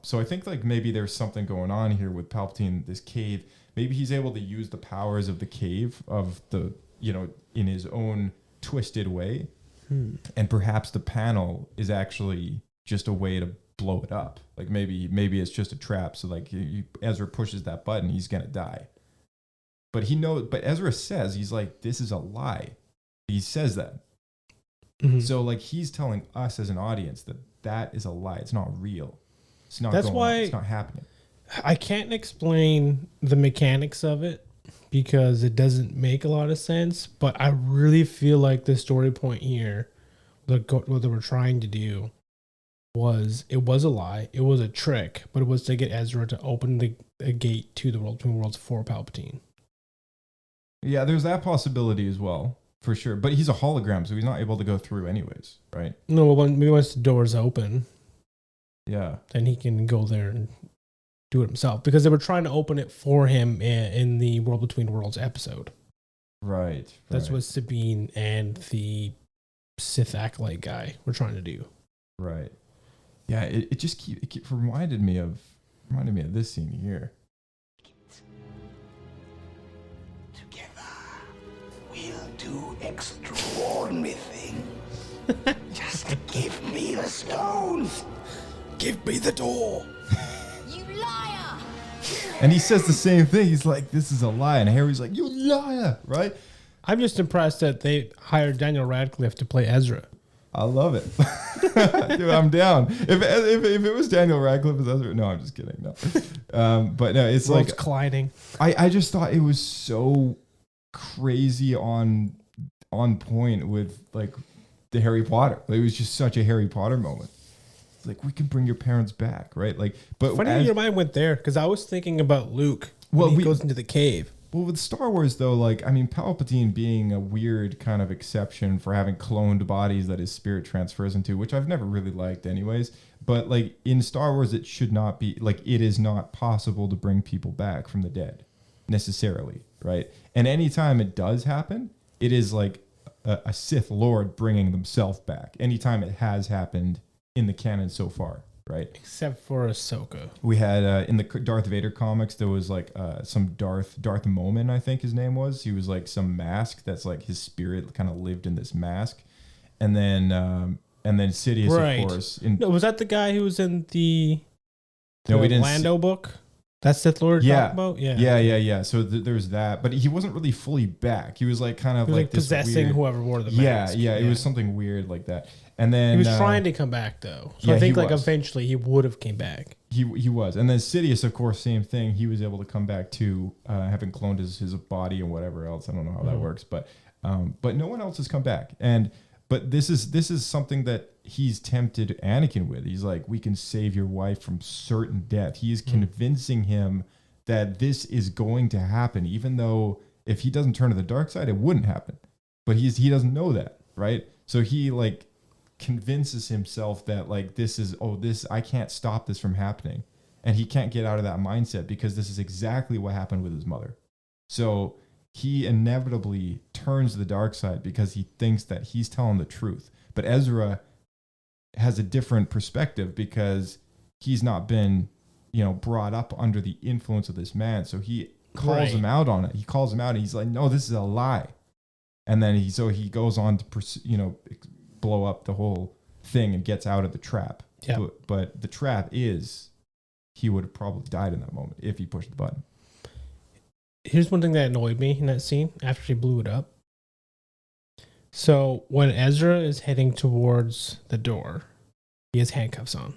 So I think like maybe there's something going on here with Palpatine, this cave. Maybe he's able to use the powers of the cave of the, in his own twisted way, and perhaps the panel is actually just a way to blow it up. Like maybe it's just a trap. So like Ezra pushes that button, he's gonna die. But but Ezra says, he's like, this is a lie. He says that. So like he's telling us as an audience that is a lie. It's not real. It's not. That's why it's not happening. I can't explain the mechanics of it because it doesn't make a lot of sense. But I really feel like the story point here, what they were trying to do, was a lie. It was a trick, but it was to get Ezra to open a gate to the world between worlds for Palpatine. Yeah, there's that possibility as well, for sure. But he's a hologram, so he's not able to go through anyways, right? No, once the doors open, yeah, then he can go there and do it himself, because they were trying to open it for him in the World Between Worlds episode. Right. That's what Sabine and the Sith acolyte guy were trying to do. Right. Yeah, it just reminded me of this scene here. We'll do extraordinary things. Just give me the stone. Give me the door. You liar! And he says the same thing. He's like, this is a lie. And Harry's like, you liar, right? I'm just impressed that they hired Daniel Radcliffe to play Ezra. I love it. Dude, I'm down. If it was Daniel Radcliffe as Ezra, no, I'm just kidding. No, but no, it's Worlds like colliding. I just thought it was so crazy on point with like the Harry Potter. It was just such a Harry Potter moment. It's like, we can bring your parents back, right? Like, but funny your mind went there, because I was thinking about Luke when he goes into the cave. Well, with Star Wars, though, like, I mean, Palpatine being a weird kind of exception for having cloned bodies that his spirit transfers into, which I've never really liked anyways. But, like, in Star Wars, it should not be, like, it is not possible to bring people back from the dead, necessarily, right? And anytime it does happen, it is like a Sith Lord bringing themselves back. Anytime it has happened in the canon so far. Right, except for Ahsoka. We had in the Darth Vader comics, there was like some Darth Momin, I think his name was. He was like some mask that's like his spirit kind of lived in this mask, and then Sidious, right. of course. No, was that the guy who was in the we didn't Lando book? That's Sith Lord talking about? Yeah. So there's that, but he wasn't really fully back. He was like kind of like this possessing weird, whoever wore the mask. Yeah, it was something weird like that. And then he was trying to come back though, so I think like eventually he would have came back. He was, and then Sidious, of course, same thing. He was able to come back too, having cloned his body and whatever else. I don't know how that works, but no one else has come back. But this is something that he's tempted Anakin with. He's like, we can save your wife from certain death. He is convincing him that this is going to happen, even though if he doesn't turn to the dark side, it wouldn't happen. But he doesn't know that, right? So he like convinces himself that like this I can't stop this from happening, and he can't get out of that mindset because this is exactly what happened with his mother. So he inevitably turns to the dark side because he thinks that he's telling the truth. But Ezra has a different perspective because he's not been, brought up under the influence of this man. So he calls him out on it. He calls him out and he's like, no, this is a lie. And then he goes on to blow up the whole thing and gets out of the trap. Yeah. But the trap is he would have probably died in that moment if he pushed the button. Here's one thing that annoyed me in that scene after she blew it up. So when Ezra is heading towards the door, he has handcuffs on.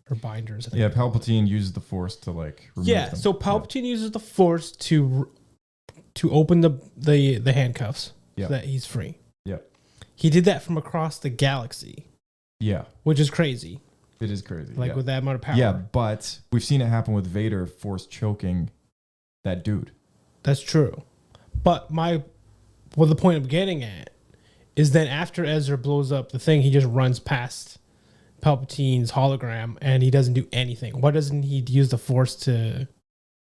Or binders. I think Palpatine uses the Force to like remove them. So Palpatine uses the Force to open the handcuffs so that he's free. Yeah. He did that from across the galaxy. Yeah. Which is crazy. It is crazy. With that amount of power. Yeah, but we've seen it happen with Vader Force choking that dude. That's true. But the point I'm getting at is then after Ezra blows up the thing, he just runs past Palpatine's hologram and he doesn't do anything. Why doesn't he use the Force to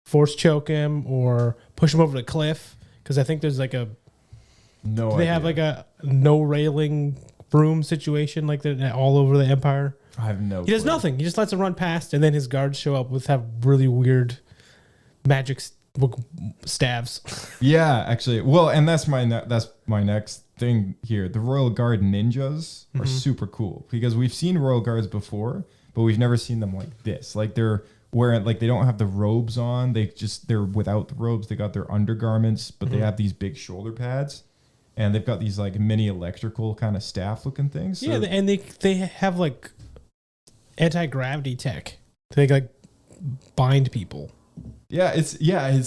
force choke him or push him over the cliff? Because I think there's like a they have like a no railing broom situation like that all over the Empire. I have no. He does nothing. He just lets him run past, and then his guards show up with have really weird magic staves. Yeah, actually. Well, and that's my next thing here. The Royal Guard ninjas are super cool because we've seen Royal Guards before, but we've never seen them like this. Like they're wearing, like they don't have the robes on. They're without the robes. They got their undergarments, but they have these big shoulder pads, and they've got these like mini electrical kind of staff looking things. So, yeah, and they have like anti-gravity tech. They like bind people. Yeah, it's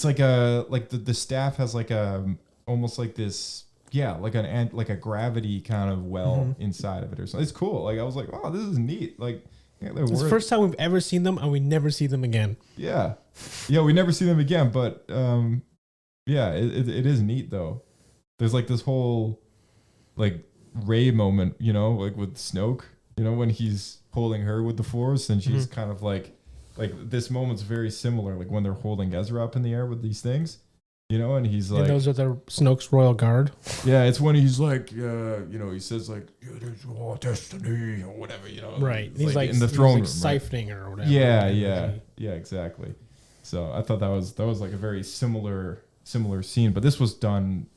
like the staff has like a almost like this like a gravity kind of well inside of it or something. It's cool. Like I was like, oh, this is neat. Like it's the first time we've ever seen them, and we never see them again. Yeah, we never see them again. But it is neat though. There's like this whole like Rey moment, you know, like with Snoke, you know, when he's holding her with the Force and she's kind of like this moment's very similar, like when they're holding Ezra up in the air with these things, you know, and he's like, and those are the Snoke's Royal Guard. Yeah, it's when he's like, you know, he says like, it is your destiny or whatever, you know. Right. He's like in the throne room, siphoning her or whatever. Yeah, exactly. So I thought that was like a very similar scene, but this was done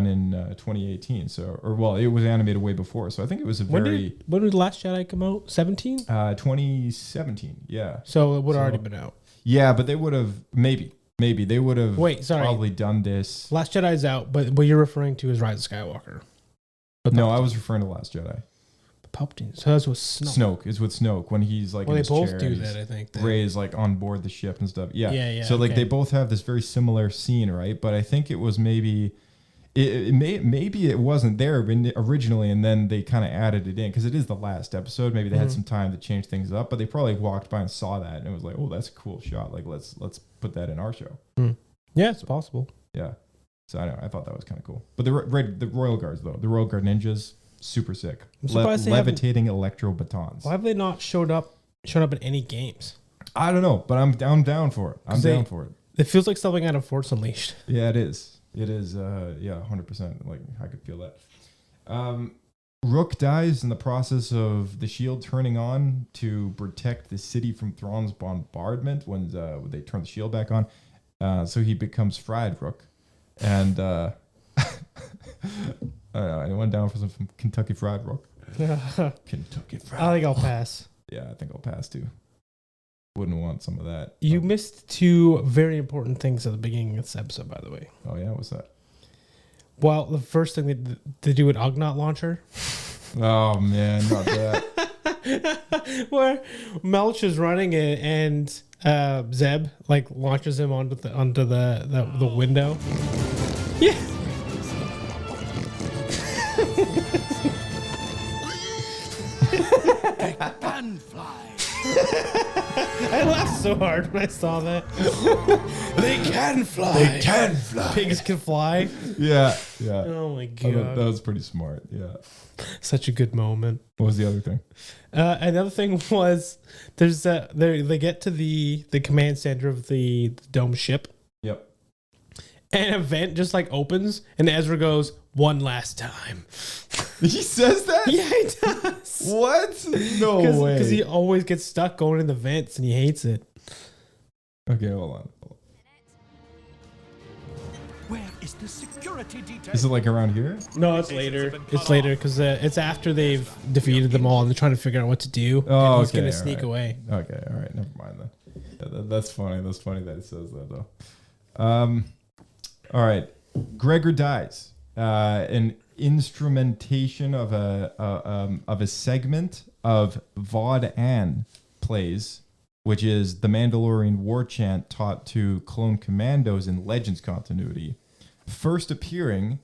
in 2018. So, it was animated way before. So I think it was when did The Last Jedi come out? 17? 2017. Yeah. So it would have already been out. Yeah, but they would have maybe they would have probably done this. Last Jedi's out, but what you're referring to is Rise of Skywalker. No, I was referring to Last Jedi. Palpatine. So that's with Snoke. Snoke is with Snoke when he's like in his both chair. do that, I think. Rey is like on board the ship and stuff. Yeah. So okay. they both have this very similar scene, right? But I think it was maybe it wasn't there originally, and then they kind of added it in because it is the last episode. Maybe they had some time to change things up, but they probably walked by and saw that and it was like, oh, that's a cool shot. Like let's put that in our show. Yeah, it's possible. Yeah. So I thought that was kind of cool. But the Royal Guards though, the Royal Guard ninjas, super sick. Levitating electro batons. Why have they not shown up in any games? I don't know, but I'm down for it. I'm down for it. It feels like something out of Force Unleashed. Yeah, it is. It is, 100%. Like, I could feel that. Rook dies in the process of the shield turning on to protect the city from Thrawn's bombardment when they turn the shield back on. So he becomes fried Rook. And I don't know, anyone down for some Kentucky Fried Rook? Kentucky Fried I think I'll pass. Yeah, I think I'll pass too. Wouldn't want some of that. You missed two very important things at the beginning of this episode, by the way. Oh, yeah? What's that? Well, the first thing they do an Ugnaught launcher. Oh, man, not that. Where Melch is running it and Zeb like launches him onto the window. Yeah. They can fly. I laughed so hard when I saw that. They can fly. They can fly. Pigs can fly. Yeah. Oh my god. That was pretty smart. Yeah. Such a good moment. What was the other thing? Another thing was there's they get to the command center of the dome ship. Yep. And a vent just like opens and Ezra goes, "One last time." He says that? Yeah, he does. What? No way. Because he always gets stuck going in the vents and he hates it. Okay, hold on. Where is the security detail? Is it like around here? No, it's later. It's later because it's after they've defeated them all and they're trying to figure out what to do. Oh, and he's okay. going to sneak away. Okay, all right. Never mind then. Yeah, that's funny. That's funny that it says that though. All right. Gregor dies. An instrumentation of a segment of Vod An plays, which is the Mandalorian war chant taught to clone commandos in Legends continuity, first appearing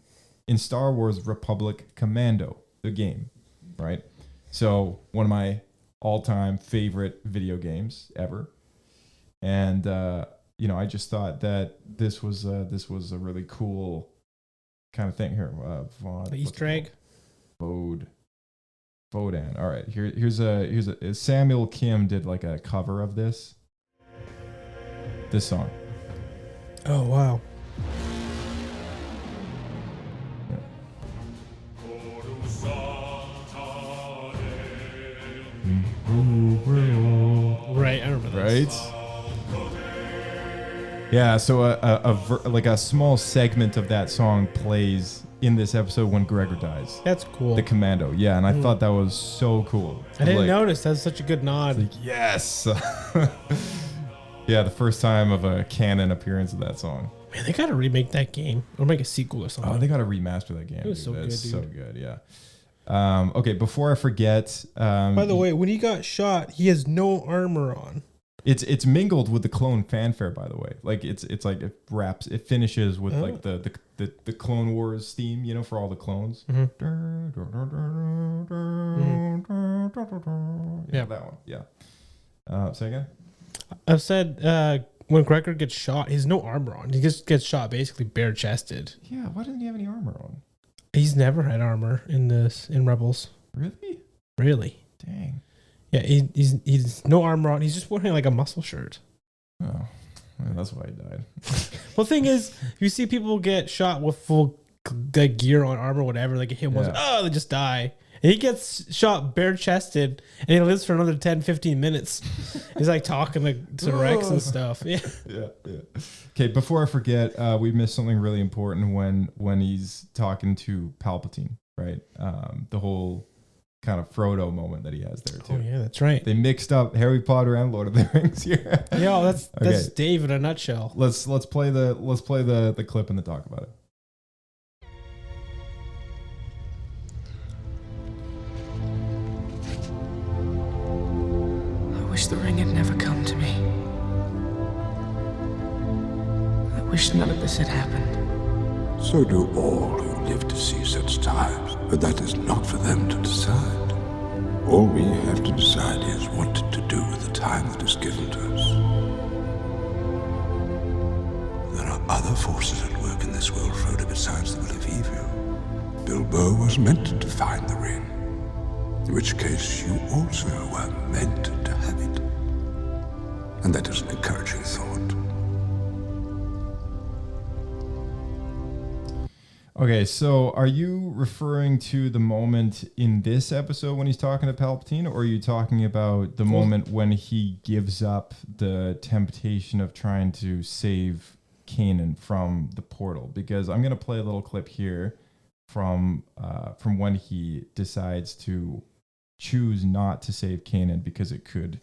in Star Wars Republic Commando, the game, right? So one of my all-time favorite video games ever, and I just thought that this was a really cool kind of thing here. The Easter egg. Vodan. All right, here's a Samuel Kim did like a cover of this song. Oh wow. Right, I remember this. Right. Yeah, so a small segment of that song plays in this episode when Gregor dies. That's cool. The commando, yeah, and I thought that was so cool. I didn't notice. That's such a good nod. Yes. Yeah, the first time of a canon appearance of that song. Man, they gotta remake that game or make a sequel or something. Oh, they gotta remaster that game. It was so good, dude. So good, yeah. Okay, before I forget. By the way, when he got shot, he has no armor on. It's mingled with the clone fanfare, by the way. Like it's like it finishes with like the Clone Wars theme, you know, for all the clones. Mm-hmm. Yeah, that one. Yeah. Say again. I've said when Gregor gets shot, he has no armor on. He just gets shot basically bare chested. Yeah, why doesn't he have any armor on? He's never had armor in Rebels. Really? Really? Dang. Yeah, he's no armor on. He's just wearing like a muscle shirt. Oh, well, that's why he died. Well, the thing is, you see people get shot with full gear on, armor, whatever. Like hit once, they just die. And he gets shot bare chested, and he lives for another 10, 15 minutes. He's like talking to Rex and stuff. Yeah. Yeah. Okay, before I forget, we missed something really important when he's talking to Palpatine, right? The whole kind of Frodo moment that he has there too. Oh yeah, that's right. They mixed up Harry Potter and Lord of the Rings here. Yeah, that's Dave in a nutshell. Let's play the clip and then talk about it. I wish the ring had never come to me. I wish none of this had happened. So do all who live to see such times, but that is not for them to decide. All we have to decide is what to do with the time that is given to us. There are other forces at work in this world, Frodo, besides the will of evil. Bilbo was meant to find the ring, in which case you also were meant to have it. And that is an encouraging thought. Okay, so are you referring to the moment in this episode when he's talking to Palpatine, or are you talking about the moment when he gives up the temptation of trying to save Kanan from the portal? Because I'm going to play a little clip here from when he decides to choose not to save Kanan because it could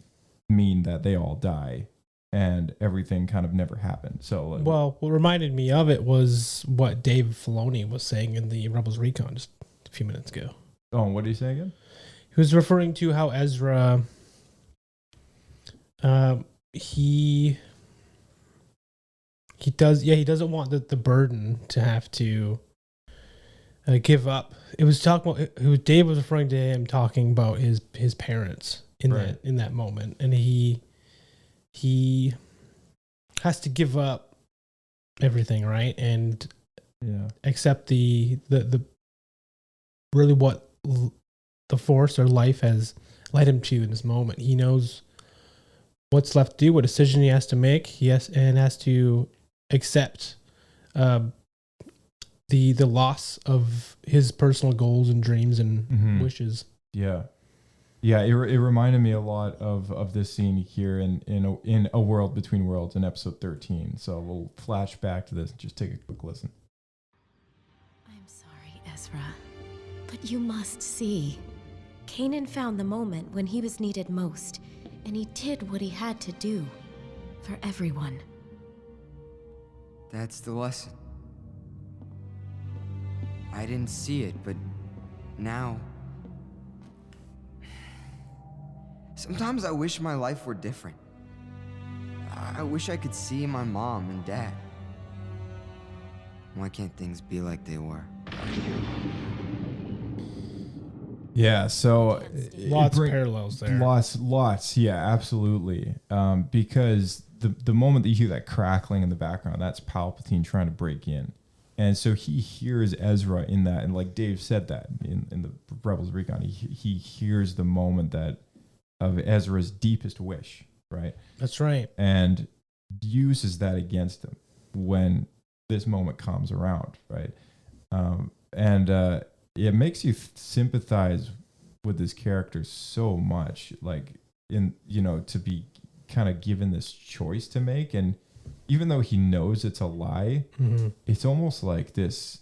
mean that they all die and everything kind of never happened. So, well, what reminded me of it was what Dave Filoni was saying in the Rebels Recon just a few minutes ago. Oh, what did he say again? He was referring to how Ezra, he doesn't want the burden to have to give up. It was talking about, Dave was referring to him talking about his parents in that moment, and he has to give up everything, right? And accept the really what the Force or life has led him to in this moment. He knows what's left to do, what decision he has to make. He has to accept the loss of his personal goals and dreams and wishes. Yeah, it reminded me a lot of this scene here in A World Between Worlds in episode 13. So we'll flash back to this and just take a quick listen. I'm sorry, Ezra, but you must see. Kanan found the moment when he was needed most, and he did what he had to do for everyone. That's the lesson. I didn't see it, but now... Sometimes I wish my life were different. I wish I could see my mom and dad. Why can't things be like they were? Yeah, so lots of parallels there. Lots, yeah, absolutely. Because the moment that you hear that crackling in the background, that's Palpatine trying to break in. And so he hears Ezra in that, and like Dave said that in the Rebels Recon, he hears the moment that of Ezra's deepest wish, right? That's right. And uses that against him when this moment comes around, right? It makes you sympathize with this character so much, like to be kind of given this choice to make, and even though he knows it's a lie, it's almost like this,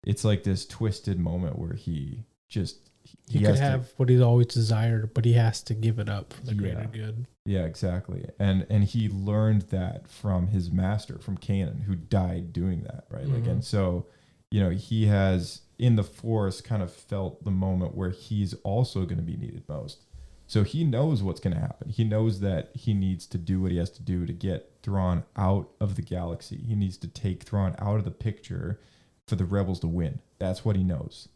it's like this twisted moment where he could have what he's always desired, but he has to give it up for the greater good. Yeah, exactly. And he learned that from his master, from Kanan, who died doing that, right? Like, and so, he has in the Force kind of felt the moment where he's also going to be needed most. So he knows what's going to happen. He knows that he needs to do what he has to do to get Thrawn out of the galaxy. He needs to take Thrawn out of the picture for the Rebels to win. That's what he knows.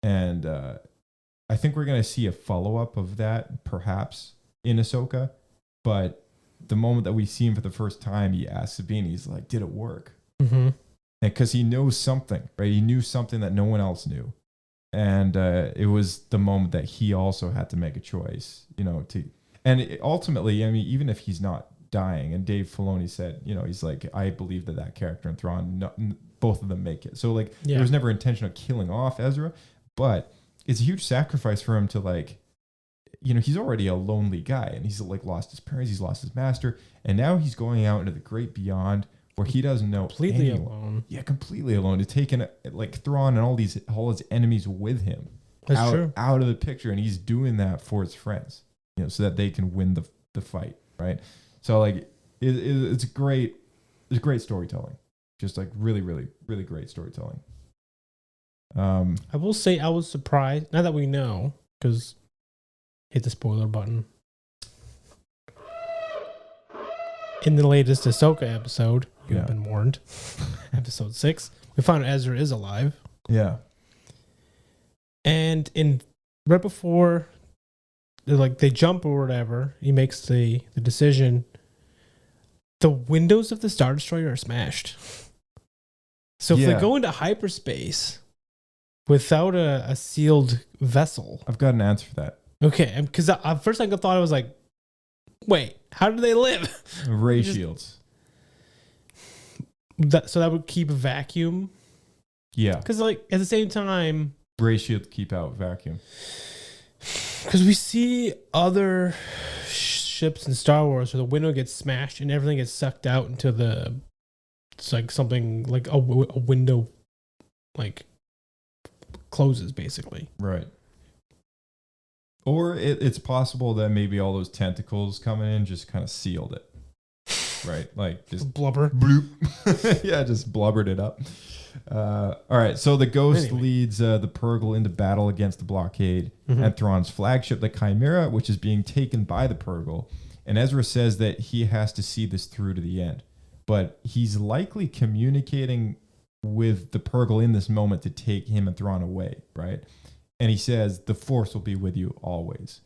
And I think we're going to see a follow-up of that, perhaps, in Ahsoka. But the moment that we see him for the first time, he asks Sabine, he's like, did it work? Mm-hmm. Because he knows something, right? He knew something that no one else knew. And it was the moment that he also had to make a choice, ultimately, I mean, even if he's not dying, and Dave Filoni said, he's like, I believe that character and Thrawn, both of them make it. So there was never intention of killing off Ezra, but it's a huge sacrifice for him to he's already a lonely guy, and he's lost his parents, he's lost his master, and now he's going out into the great beyond where he doesn't know completely anyone. Alone. Yeah, completely alone. To taking Thrawn and all his enemies with him out of the picture, and he's doing that for his friends, so that they can win the fight, right? So it's great. It's great storytelling, just really, really, really great storytelling. I will say I was surprised. Now that we know, because hit the spoiler button. In the latest Ahsoka episode, you've been warned. Episode 6, we found Ezra is alive. Yeah. And right before they jump or whatever, he makes the decision. The windows of the Star Destroyer are smashed. So if they go into hyperspace without a sealed vessel, I've got an answer for that. Okay, because at first I thought I was like, wait, how do they live? Ray shields. So that would keep a vacuum. Yeah. Because at the same time, ray shields keep out vacuum. Because we see other ships in Star Wars where the window gets smashed and everything gets sucked out into it's like something like a window closes basically. Right. Or it's possible that maybe all those tentacles coming in just kind of sealed it. Right? Just blubber. Bloop. Yeah, just blubbered it up. All right, so the Ghost leads the Purrgil into battle against the blockade and Thrawn's flagship, the Chimera, which is being taken by the Purrgil. And Ezra says that he has to see this through to the end. But he's likely communicating with the Purrgil in this moment to take him and Thrawn away, right? And he says, the Force will be with you always.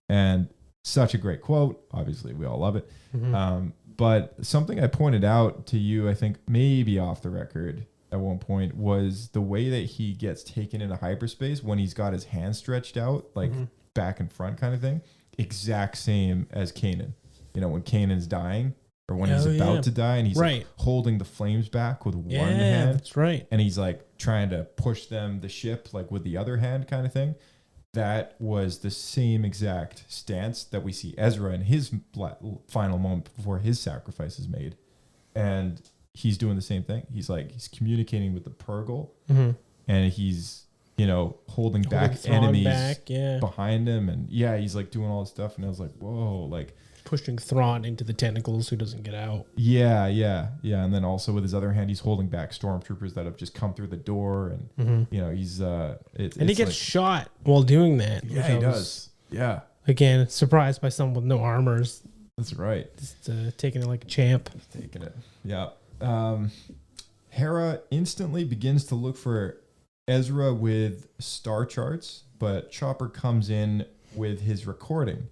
And such a great quote. Obviously, we all love it. But something I pointed out to you, I think maybe off the record at one point, was the way that he gets taken into hyperspace when he's got his hand stretched out, back and front kind of thing. Exact same as Kanan. When Kanan's dying or when he's about to die and he's holding the flames back with one hand. That's right. And he's trying to push the ship with the other hand kind of thing. That was the same exact stance that we see Ezra in his final moment before his sacrifice is made. And he's doing the same thing. He's communicating with the Purrgil and he's, holding back enemies behind him. And he's doing all this stuff. And I was like, whoa, pushing Thrawn into the tentacles who doesn't get out. Yeah. And then also with his other hand, he's holding back stormtroopers that have just come through the door. And, he's... and he gets shot while doing that. Yeah, he does. Yeah. Again, surprised by someone with no armors. That's right. Just taking it like a champ. Taking it. Yeah. Hera instantly begins to look for Ezra with star charts, but Chopper comes in with his recording.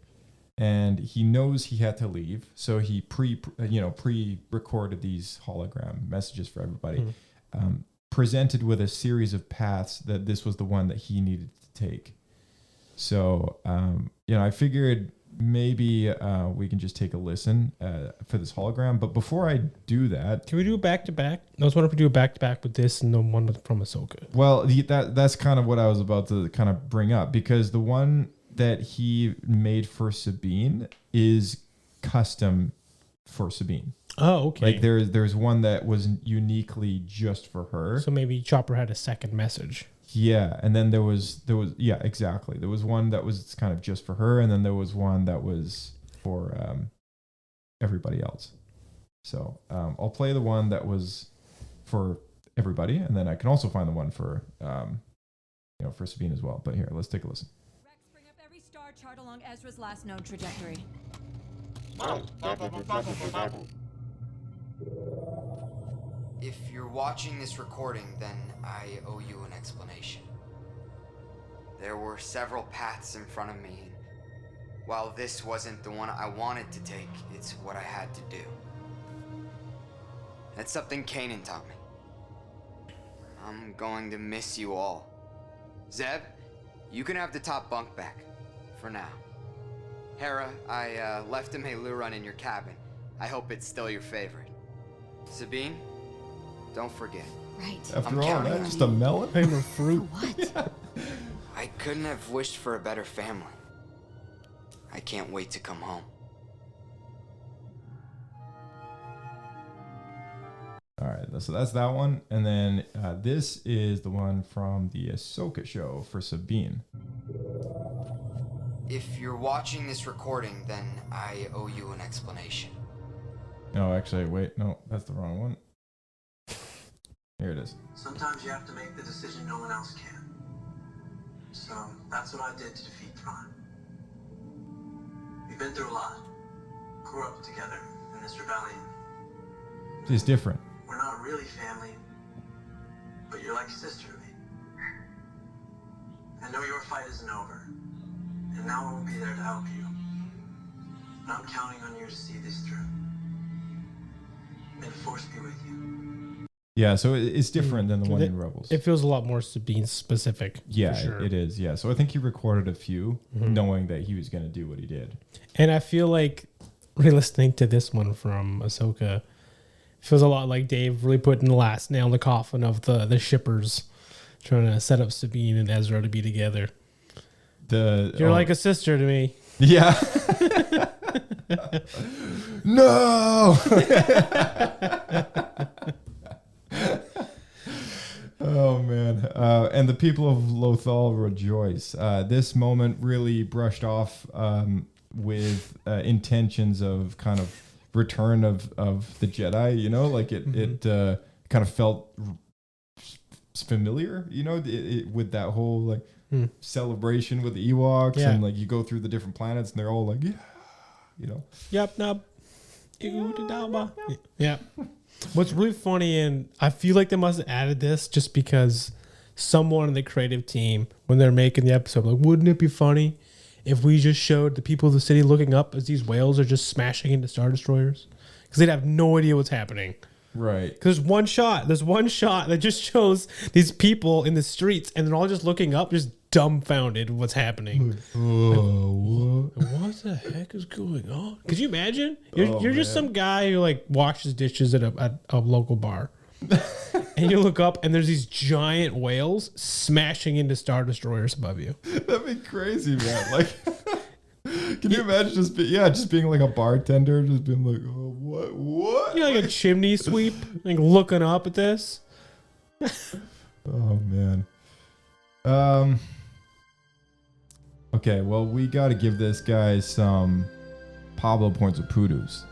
and he knows he had to leave, so he pre-recorded these hologram messages for everybody, presented with a series of paths that this was the one that he needed to take. So I figured maybe we can just take a listen for this hologram. But before I do that, can we do it back to back? I was wondering if we do it back to back with this and the one from Ahsoka. Well, that's kind of what I was about to kind of bring up, because the one that he made for Sabine is custom for Sabine. Oh, okay. Like there's one that was uniquely just for her. So maybe Chopper had a second message. Yeah, and then there was yeah, exactly. There was one that was kind of just for her, and then there was one that was for everybody else. So I'll play the one that was for everybody, and then I can also find the one for for Sabine as well. But here, let's take a listen. Rex, bring up every star chart along Ezra's last known trajectory. If you're watching this recording, then I owe you an explanation. There were several paths in front of me, and while this wasn't the one I wanted to take, it's what I had to do. That's something Kanan taught me. I'm going to miss you all. Zeb, you can have the top bunk back, for now. Hera, I left a Melu run in your cabin. I hope it's still your favorite. Sabine, don't forget. Right. After all that, just a melon? I'm a fruit. What? I couldn't have wished for a better family. I can't wait to come home. All right, so that's that one. And then this is the one from the Ahsoka show for Sabine. If you're watching this recording, then I owe you an explanation. No, actually, wait. No, that's the wrong one. Here it is. Sometimes you have to make the decision no one else can. So that's what I did to defeat Thrawn. We've been through a lot. Grew up together in this rebellion. It's different. We're not really family, but you're like a sister to me. I know your fight isn't over, and now I will be there to help you. And I'm counting on you to see this through. May the Force be with you. Yeah, so it's different than the one in Rebels. It feels a lot more Sabine specific. Yeah, for sure. it is. Yeah, so I think he recorded a few, knowing that he was going to do what he did. And I feel like re-listening to this one from Ahsoka feels a lot like Dave really putting the last nail in the coffin of the shippers trying to set up Sabine and Ezra to be together. You're like a sister to me. Yeah. No. Oh man. And the people of Lothal rejoice. This moment really brushed off with intentions of kind of return of the Jedi, like it kind of felt familiar, with that whole like celebration with the Ewoks, and like you go through the different planets and they're all like, Yep, nub. Yeah. What's really funny, and I feel like they must have added this just because someone in the creative team, when they're making the episode, like, wouldn't it be funny if we just showed the people of the city looking up as these whales are just smashing into Star Destroyers? Because they'd have no idea what's happening. Right. Because there's one shot that just shows these people in the streets and they're all just looking up, just dumbfounded what's happening. What the heck is going on? Could you imagine? You're just some guy who like washes dishes at a local bar. And you look up and there's these giant whales smashing into Star Destroyers above you. That'd be crazy, man. Like, can you imagine just being like a bartender, just being like, oh, what? You're like a chimney sweep, like looking up at this. Oh man. Okay, well, we got to give this guy some Pablo points of poodoos.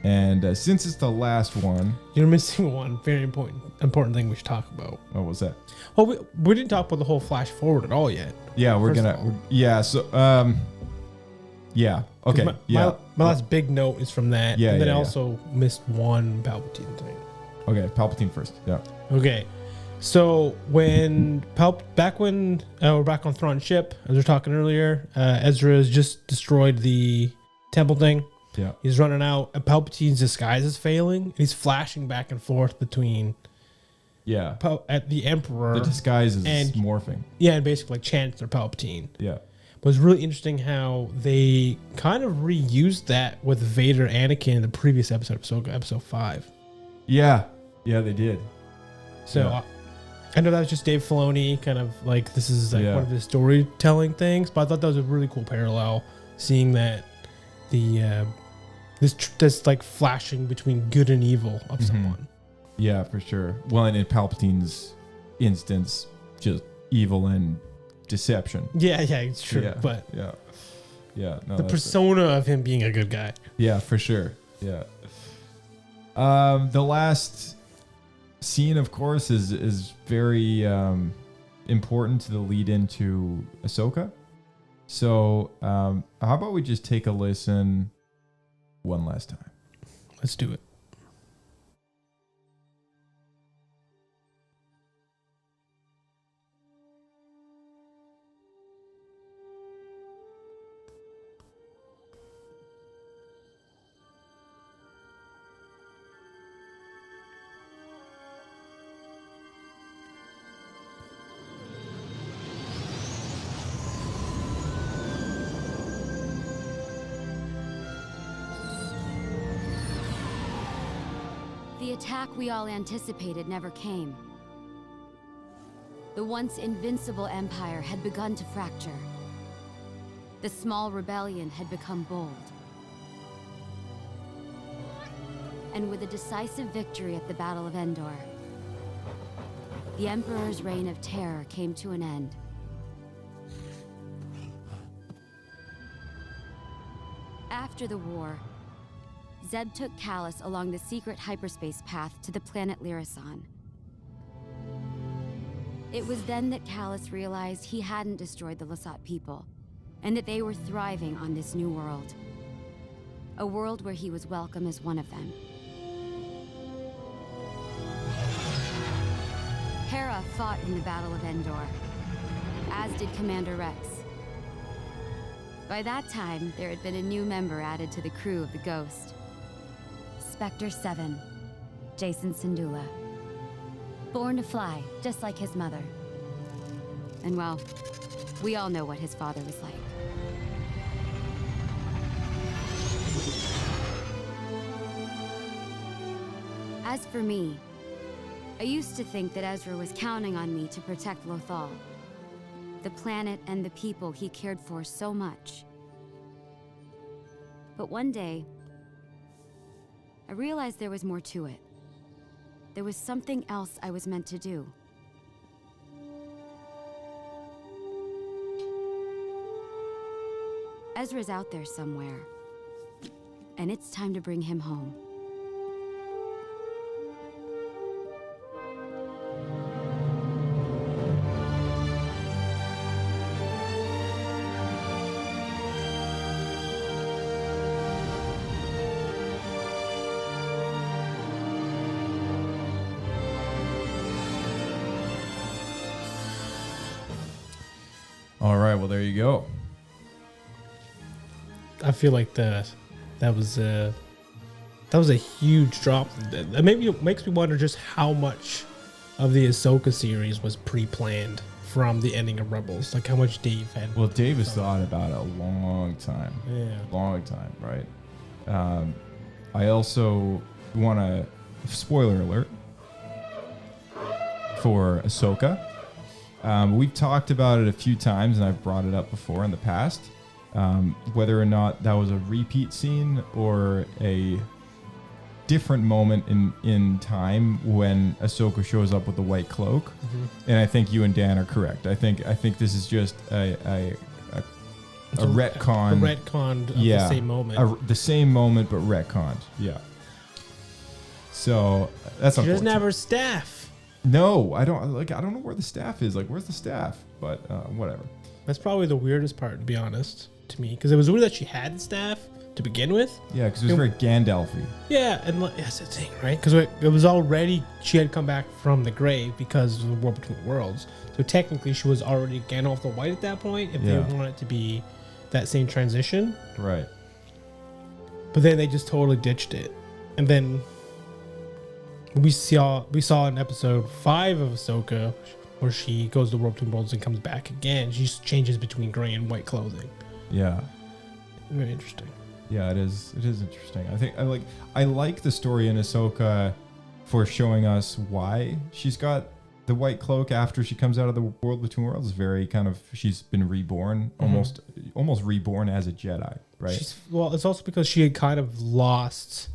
And since it's the last one... You're missing one very important thing we should talk about. What was that? Well, we didn't talk about the whole flash forward at all yet. Yeah, yeah, okay. My last big note is from that. Yeah, and then I also missed one Palpatine thing. Okay, Palpatine first. Yeah. Okay. So when we're back on Thrawn's ship, as we were talking earlier, Ezra has just destroyed the temple thing. Yeah. He's running out, and Palpatine's disguise is failing. And he's flashing back and forth between at the Emperor. The disguise is and morphing. Yeah, and basically like Chancellor Palpatine. Yeah. But it's really interesting how they kind of reused that with Vader Anakin in the previous episode of Ahsoka, episode 5. Yeah. Yeah, they did. So Yeah. I know that was just Dave Filoni, kind of like this is like one of his storytelling things, but I thought that was a really cool parallel, seeing that the this like flashing between good and evil of someone. Yeah, for sure. Well, and in Palpatine's instance, just evil and deception. Yeah, it's true. Yeah, but no, the persona of him being a good guy. Yeah, for sure. Yeah. The last scene, of course, is very important to the lead into Ahsoka. So, how about we just take a listen one last time? Let's do it. The attack we all anticipated never came. The once invincible empire had begun to fracture. The small rebellion had become bold. And with a decisive victory at the Battle of Endor, the Emperor's reign of terror came to an end. After the war, Zeb took Callus along the secret hyperspace path to the planet Lyrasan. It was then that Callus realized he hadn't destroyed the Lasat people, and that they were thriving on this new world. A world where he was welcome as one of them. Hera fought in the Battle of Endor, as did Commander Rex. By that time, there had been a new member added to the crew of the Ghost. Spectre 7, Jason Syndulla. Born to fly, just like his mother. And well, we all know what his father was like. As for me, I used to think that Ezra was counting on me to protect Lothal, the planet and the people he cared for so much. But one day, I realized there was more to it. There was something else I was meant to do. Ezra's out there somewhere, and it's time to bring him home. All right, well, there you go. I feel like that was a huge drop. That maybe makes me wonder just how much of the Ahsoka series was pre-planned from the ending of Rebels. Like how much Dave had. Well, Dave has thought about it a long time. Yeah. Long time, right? I also want to, spoiler alert, for Ahsoka. We've talked about it a few times, and I've brought it up before in the past. Whether or not that was a repeat scene or a different moment in time when Ahsoka shows up with the white cloak. Mm-hmm. And I think you and Dan are correct. I think this is just a retcon. A retcon of the same moment. The same moment, but retconned. Yeah. So that's She doesn't unfortunate. have her staff. No, I don't know where the staff is. Like, where's the staff? But whatever. That's probably the weirdest part, to be honest, to me, because it was weird that she had the staff to begin with. Yeah, because it was very Gandalf-y. Yeah, and that's the thing, right? Because it was already, she had come back from the grave because of the War Between Worlds. So technically, she was already Gandalf the White at that point, if Yeah. they wanted it to be that same transition. Right. but then they just totally ditched it. And then we saw in episode 5 of Ahsoka where she goes to Warp Between Worlds and comes back again. She just changes between gray and white clothing. Yeah. Very interesting. Yeah, it is interesting. I like the story in Ahsoka for showing us why she's got the white cloak after she comes out of the World Between Worlds. Is very kind of, she's been reborn, almost reborn as a Jedi, right? Well, it's also because she had kind of lost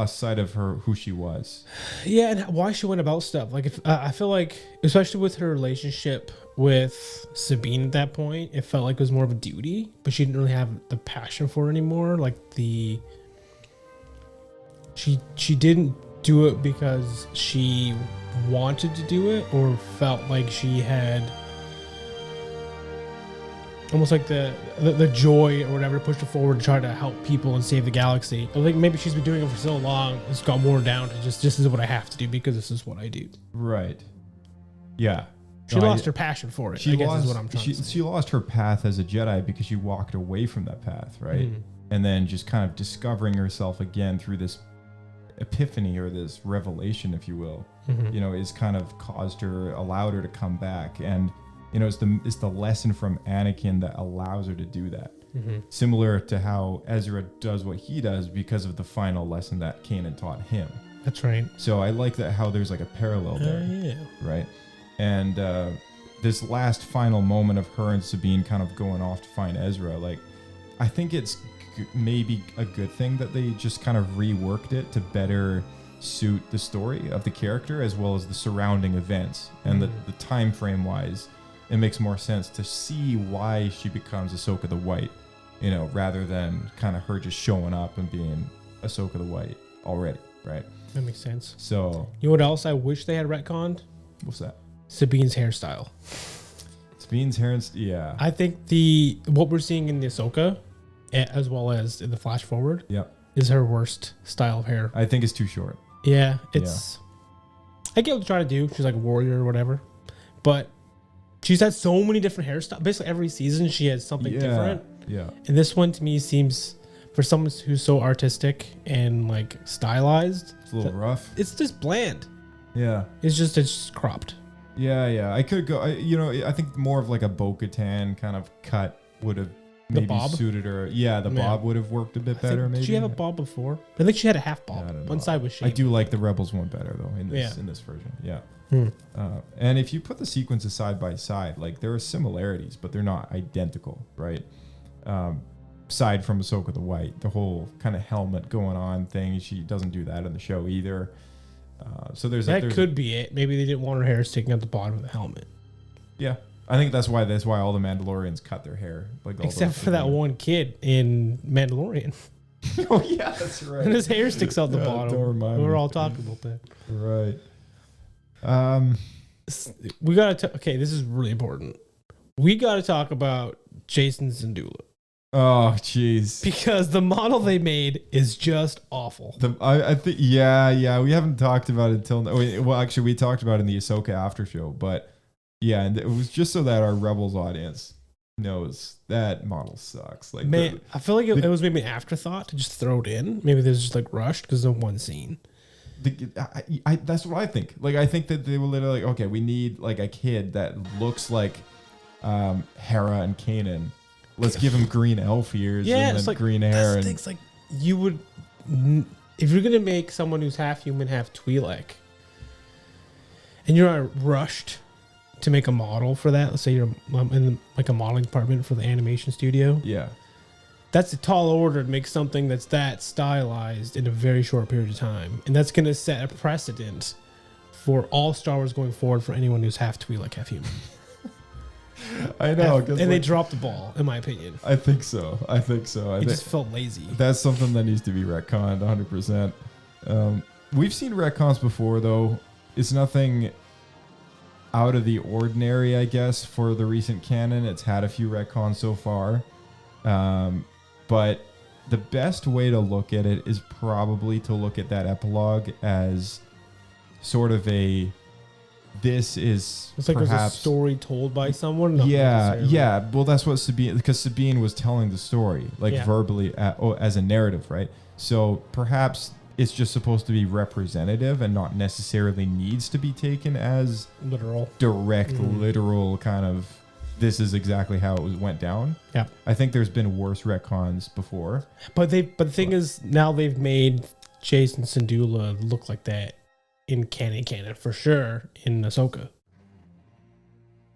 sight of who she was. Yeah, and why she went about stuff. Like, if I feel like, especially with her relationship with Sabine at that point, it felt like it was more of a duty, but she didn't really have the passion for it anymore. Like she didn't do it because she wanted to do it, or felt like she had almost like the joy or whatever pushed her forward to try to help people and save the galaxy. I think maybe she's been doing it for so long, it's got worn down to just, this is what I have to do because this is what I do. Right. Yeah. She lost her passion for it, I guess is what I'm trying to say. She lost her path as a Jedi because she walked away from that path, right? And then just kind of discovering herself again through this epiphany or this revelation, if you will, is kind of allowed her to come back. And it's the lesson from Anakin that allows her to do that. Similar to how Ezra does what he does because of the final lesson that Kanan taught him. That's right. So I like that, how there's like a parallel there. Yeah. Right. And this last final moment of her and Sabine kind of going off to find Ezra, like, I think it's maybe a good thing that they just kind of reworked it to better suit the story of the character as well as the surrounding events. And the time frame wise, it makes more sense to see why she becomes Ahsoka the White, rather than kind of her just showing up and being Ahsoka the White already, right? That makes sense. So, you know what else I wish they had retconned? What's that? Sabine's hairstyle. Sabine's hair, yeah. I think what we're seeing in the Ahsoka, as well as in the flash forward, is her worst style of hair. I think it's too short. Yeah, it's. I get what they're trying to do. She's like a warrior or whatever, but she's had so many different hairstyles. Basically, every season she has something different. Yeah. And this one to me seems, for someone who's so artistic and like stylized, it's a little rough. It's just bland. Yeah. It's just cropped. Yeah. I could go. I think more of like a Bo-Katan kind of cut would have maybe suited her. Yeah, the bob would have worked a bit better. Maybe. Did she have a bob before? I think she had a half bob. One side was shaved. I do like the Rebels one better though in this version. Yeah. And if you put the sequences side by side, like there are similarities, but they're not identical, right? Aside from Ahsoka the White, the whole kind of helmet going on thing, she doesn't do that in the show either. So there's could be it. Maybe they didn't want her hair sticking out the bottom of the helmet. Yeah, I think that's why all the Mandalorians cut their hair, like except for that one kid in Mandalorian. Oh yeah, that's right. And his hair sticks out the bottom. Don't remind me. We're all talking about that. Right. We gotta. Okay, this is really important. We gotta talk about Jason Zandula. Oh, jeez. Because the model they made is just awful. I think, yeah. We haven't talked about it until now. Well, actually, we talked about it in the Ahsoka after show, but yeah, and it was just so that our Rebels audience knows that model sucks. Like, man, I feel like it was maybe an afterthought to just throw it in. Maybe there's just like rushed because of one scene. That's what I think. Like, I think that they were literally like, okay, we need like a kid that looks like Hera and Kanan. Let's give him green elf ears and then green hair. And things like you would, if you're gonna make someone who's half human, half Twi'lek, and you're not rushed to make a model for that. Let's say you're in like a modeling department for the animation studio. Yeah, that's a tall order to make something that's that stylized in a very short period of time, and that's gonna set a precedent for all Star Wars going forward for anyone who's half Twi'lek, half human. I know, and they dropped the ball, in my opinion. I think so. It just felt lazy. That's something that needs to be retconned 100%. We've seen retcons before, though. It's nothing out of the ordinary, I guess, for the recent canon. It's had a few retcons so far. But the best way to look at it is probably to look at that epilogue as sort of a this is It's like there's a perhaps story told by someone. not yeah, necessarily. yeah. Well, that's what Sabine, because Sabine was telling the story like Yeah. verbally as a narrative, right? So perhaps it's just supposed to be representative and not necessarily needs to be taken as Literal. direct, Mhm. literal kind of. This is exactly how it went down. Yeah. I think there's been worse retcons before. But the thing is, now they've made Jason Syndulla look like that in canon for sure in Ahsoka.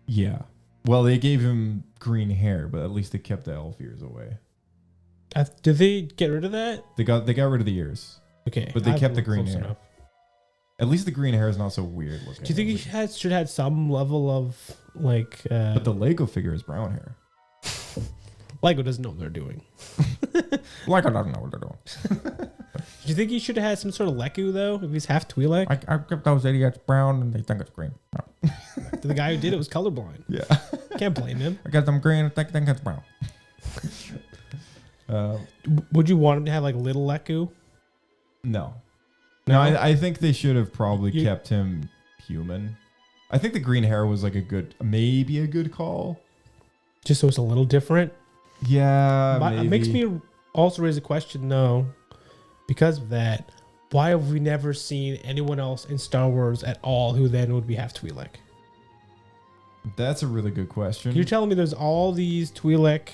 Yeah. Well, they gave him green hair, but at least they kept the elf ears away. Did they get rid of that? They got rid of the ears. Okay, But they I kept the haven't green close hair. enough. At least the green hair is not so weird looking. Do you think he should have some level of like? But the Lego figure is brown hair. Lego doesn't know what they're doing. Lego doesn't know what they're doing. Do you think he should have had some sort of Leku though? If he's half Twi'lek? I give those idiots brown and they think it's green. The guy who did it was colorblind. Yeah. Can't blame him. I got them green and they think it's brown. Would you want him to have like little Leku? No. No? No, I think they should have probably kept him human. I think the green hair was like maybe a good call. Just so it's a little different. Yeah, But it makes me also raise a question though, because of that. Why have we never seen anyone else in Star Wars at all who then would be half Twi'lek? That's a really good question. You're telling me there's all these Twi'lek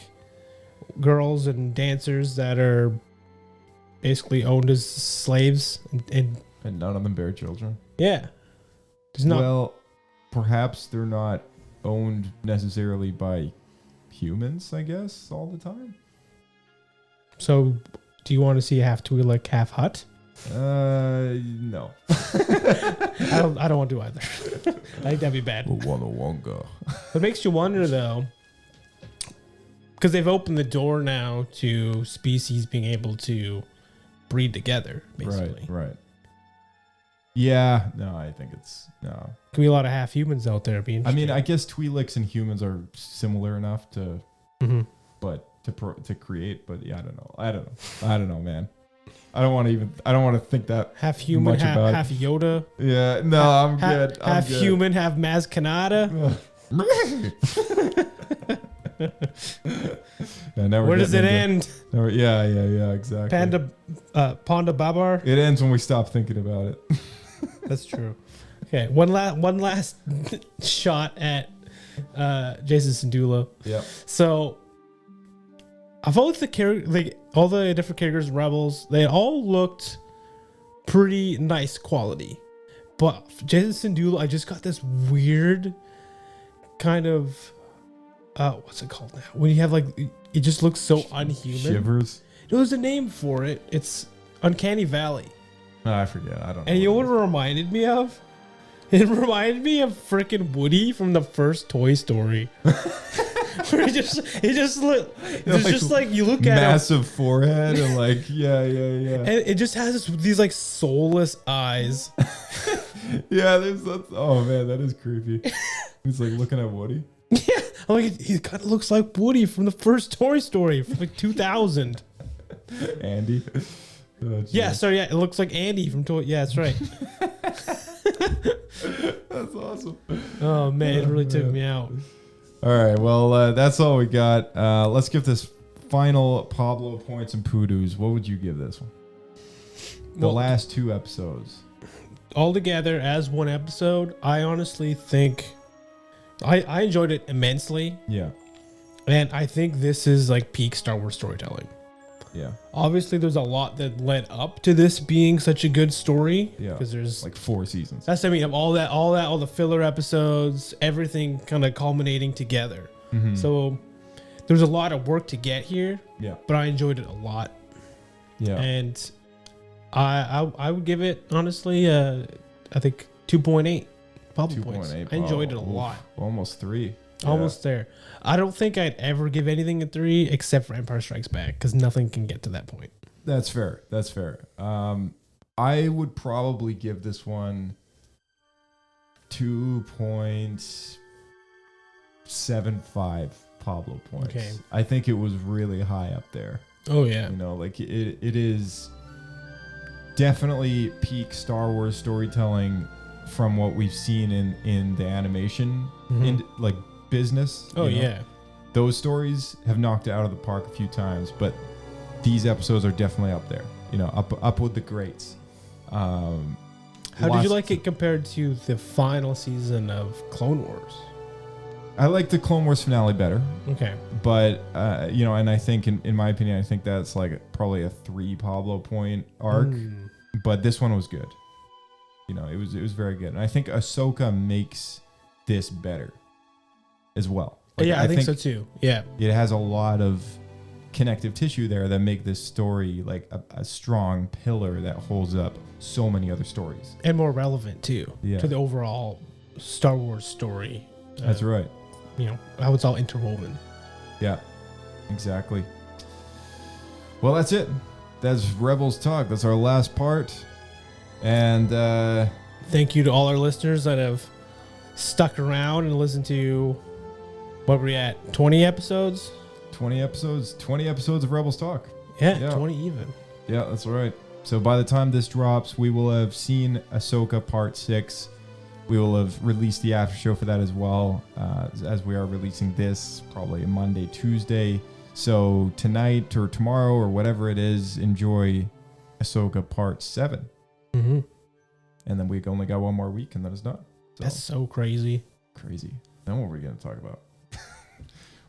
girls and dancers that are basically owned as slaves and none of them bear children. Yeah. There's not. Well, perhaps they're not owned necessarily by humans, I guess, all the time. So, do you want to see a half Twi'lek, half Hutt? No. I don't want to do either. I think that'd be bad. Wonga. It makes you wonder though, because they've opened the door now to species being able to breed together, basically. Right. Yeah, no, I think it's no. Could be a lot of half humans out there being. I mean, I guess Twi'leks and humans are similar enough to, but to create. But yeah, I don't know, man. I don't want to think that half human, much about it. half Yoda. Yeah, no, I'm good. I'm half good. human, half Maz Kanata. Yeah, Where does it end? Yeah, exactly. Ponda Babar. It ends when we stop thinking about it. That's true. Okay, one last shot at Jason Syndulla. Yeah. So of all all the different characters, Rebels, they all looked pretty nice quality. But Jason Syndulla, I just got this weird kind of what's it called now? When you have like it just looks so unhuman. Shivers. There's a name for it. It's Uncanny Valley. Oh, I forget. I don't know. And you know what it reminded me of? It reminded me of freaking Woody from the first Toy Story. Where you look at massive forehead and like yeah. and it just has these like soulless eyes. Yeah, oh man, that is creepy. He's like looking at Woody. Yeah, like he kind of looks like Woody from the first Toy Story from like 2000. Andy. Oh, yeah, sorry, yeah, it looks like Andy from Toy. Yeah, that's right. That's awesome. Oh man, it really took me out. All right, well, that's all we got. Let's give this final Pablo points and poodoos. What would you give this one? The last two episodes. All together as one episode, I honestly think I enjoyed it immensely. Yeah. And I think this is like peak Star Wars storytelling. Yeah. Obviously, there's a lot that led up to this being such a good story. Yeah. Because there's like 4 seasons. That's what I mean. Of all the filler episodes, everything kind of culminating together. Mhm. So there's a lot of work to get here. Yeah. But I enjoyed it a lot. Yeah. And I would give it honestly, I think 2.8 Pablo points. I enjoyed it a lot. Almost 3. Almost there. I don't think I'd ever give anything a 3 except for Empire Strikes Back because nothing can get to that point. That's fair. I would probably give this one 2.75 Pablo points. Okay. I think it was really high up there. Oh yeah. You know, like it is definitely peak Star Wars storytelling from what we've seen in the animation in like business. Oh, you know? yeah. Those stories have knocked it out of the park a few times, but these episodes are definitely up there. You know, up with the greats. How did you like it compared to the final season of Clone Wars? I like the Clone Wars finale better. Okay. But, you know, and I think, in my opinion, I think that's like probably a 3 Pablo point arc. But this one was good. You know, it was very good. And I think Ahsoka makes this better as well. Like, yeah, I think so too. Yeah. It has a lot of connective tissue there that make this story like a strong pillar that holds up so many other stories. And more relevant too to the overall Star Wars story. That's right. You know, how it's all interwoven. Yeah, exactly. Well, that's it. That's Rebels Talk. That's our last part. And thank you to all our listeners that have stuck around and listened to, what were we at, 20 episodes? 20 episodes of Rebels Talk. Yeah, 20 even. Yeah, that's right. So by the time this drops, we will have seen Ahsoka Part 6. We will have released the after show for that as well, as we are releasing this probably Monday, Tuesday. So tonight or tomorrow or whatever it is, enjoy Ahsoka Part 7. Mm-hmm. And then we only got one more week and then it's done. So, that's so crazy. Crazy. Then what are we going to talk about?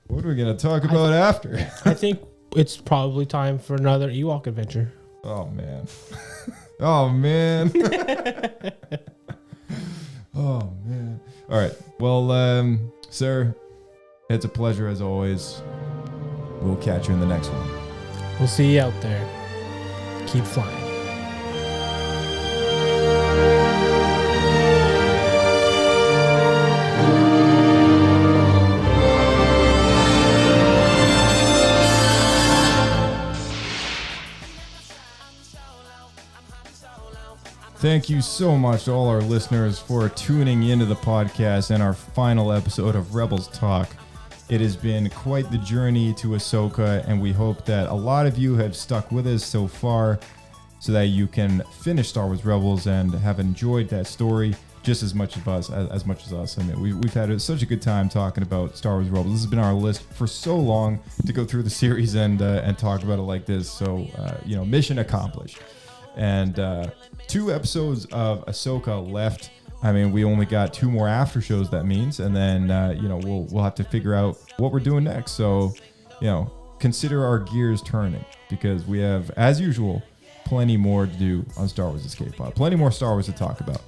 What are we going to talk about after? I think it's probably time for another Ewok adventure. Oh, man. Oh, man. Oh, man. All right. Well, sir, it's a pleasure as always. We'll catch you in the next one. We'll see you out there. Keep flying. Thank you so much to all our listeners for tuning into the podcast and our final episode of Rebels Talk. It has been quite the journey to Ahsoka, and we hope that a lot of you have stuck with us so far so that you can finish Star Wars Rebels and have enjoyed that story just as much as us. I mean, we've had such a good time talking about Star Wars Rebels. This has been our list for so long to go through the series and talk about it like this. So, you know, mission accomplished. And 2 episodes of Ahsoka left. I mean, we only got 2 more after shows, that means, and then you know, we'll have to figure out what we're doing next. So, you know, consider our gears turning, because we have, as usual, plenty more to do on Star Wars Escape Pod. Plenty more Star Wars to talk about.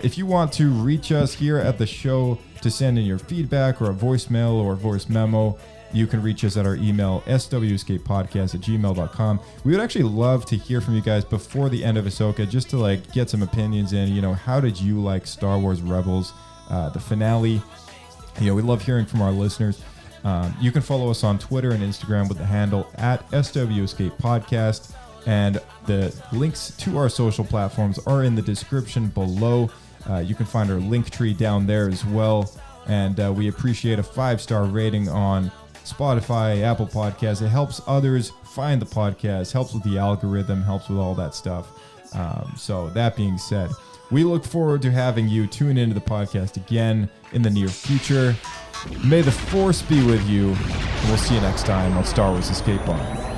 If you want to reach us here at the show to send in your feedback or a voicemail or a voice memo, you can reach us at our email, swescapepodcast@gmail.com. We would actually love to hear from you guys before the end of Ahsoka, just to like get some opinions in. You know, how did you like Star Wars Rebels, the finale? You know, we love hearing from our listeners. You can follow us on Twitter and Instagram with the handle @SWEscapepodcast. And the links to our social platforms are in the description below. You can find our link tree down there as well. And we appreciate a 5-star rating on Spotify, Apple Podcasts. It helps others find the podcast, helps with the algorithm, helps with all that stuff. So that being said, we look forward to having you tune into the podcast again in the near future. May the Force be with you. And we'll see you next time on Star Wars Escape Pod.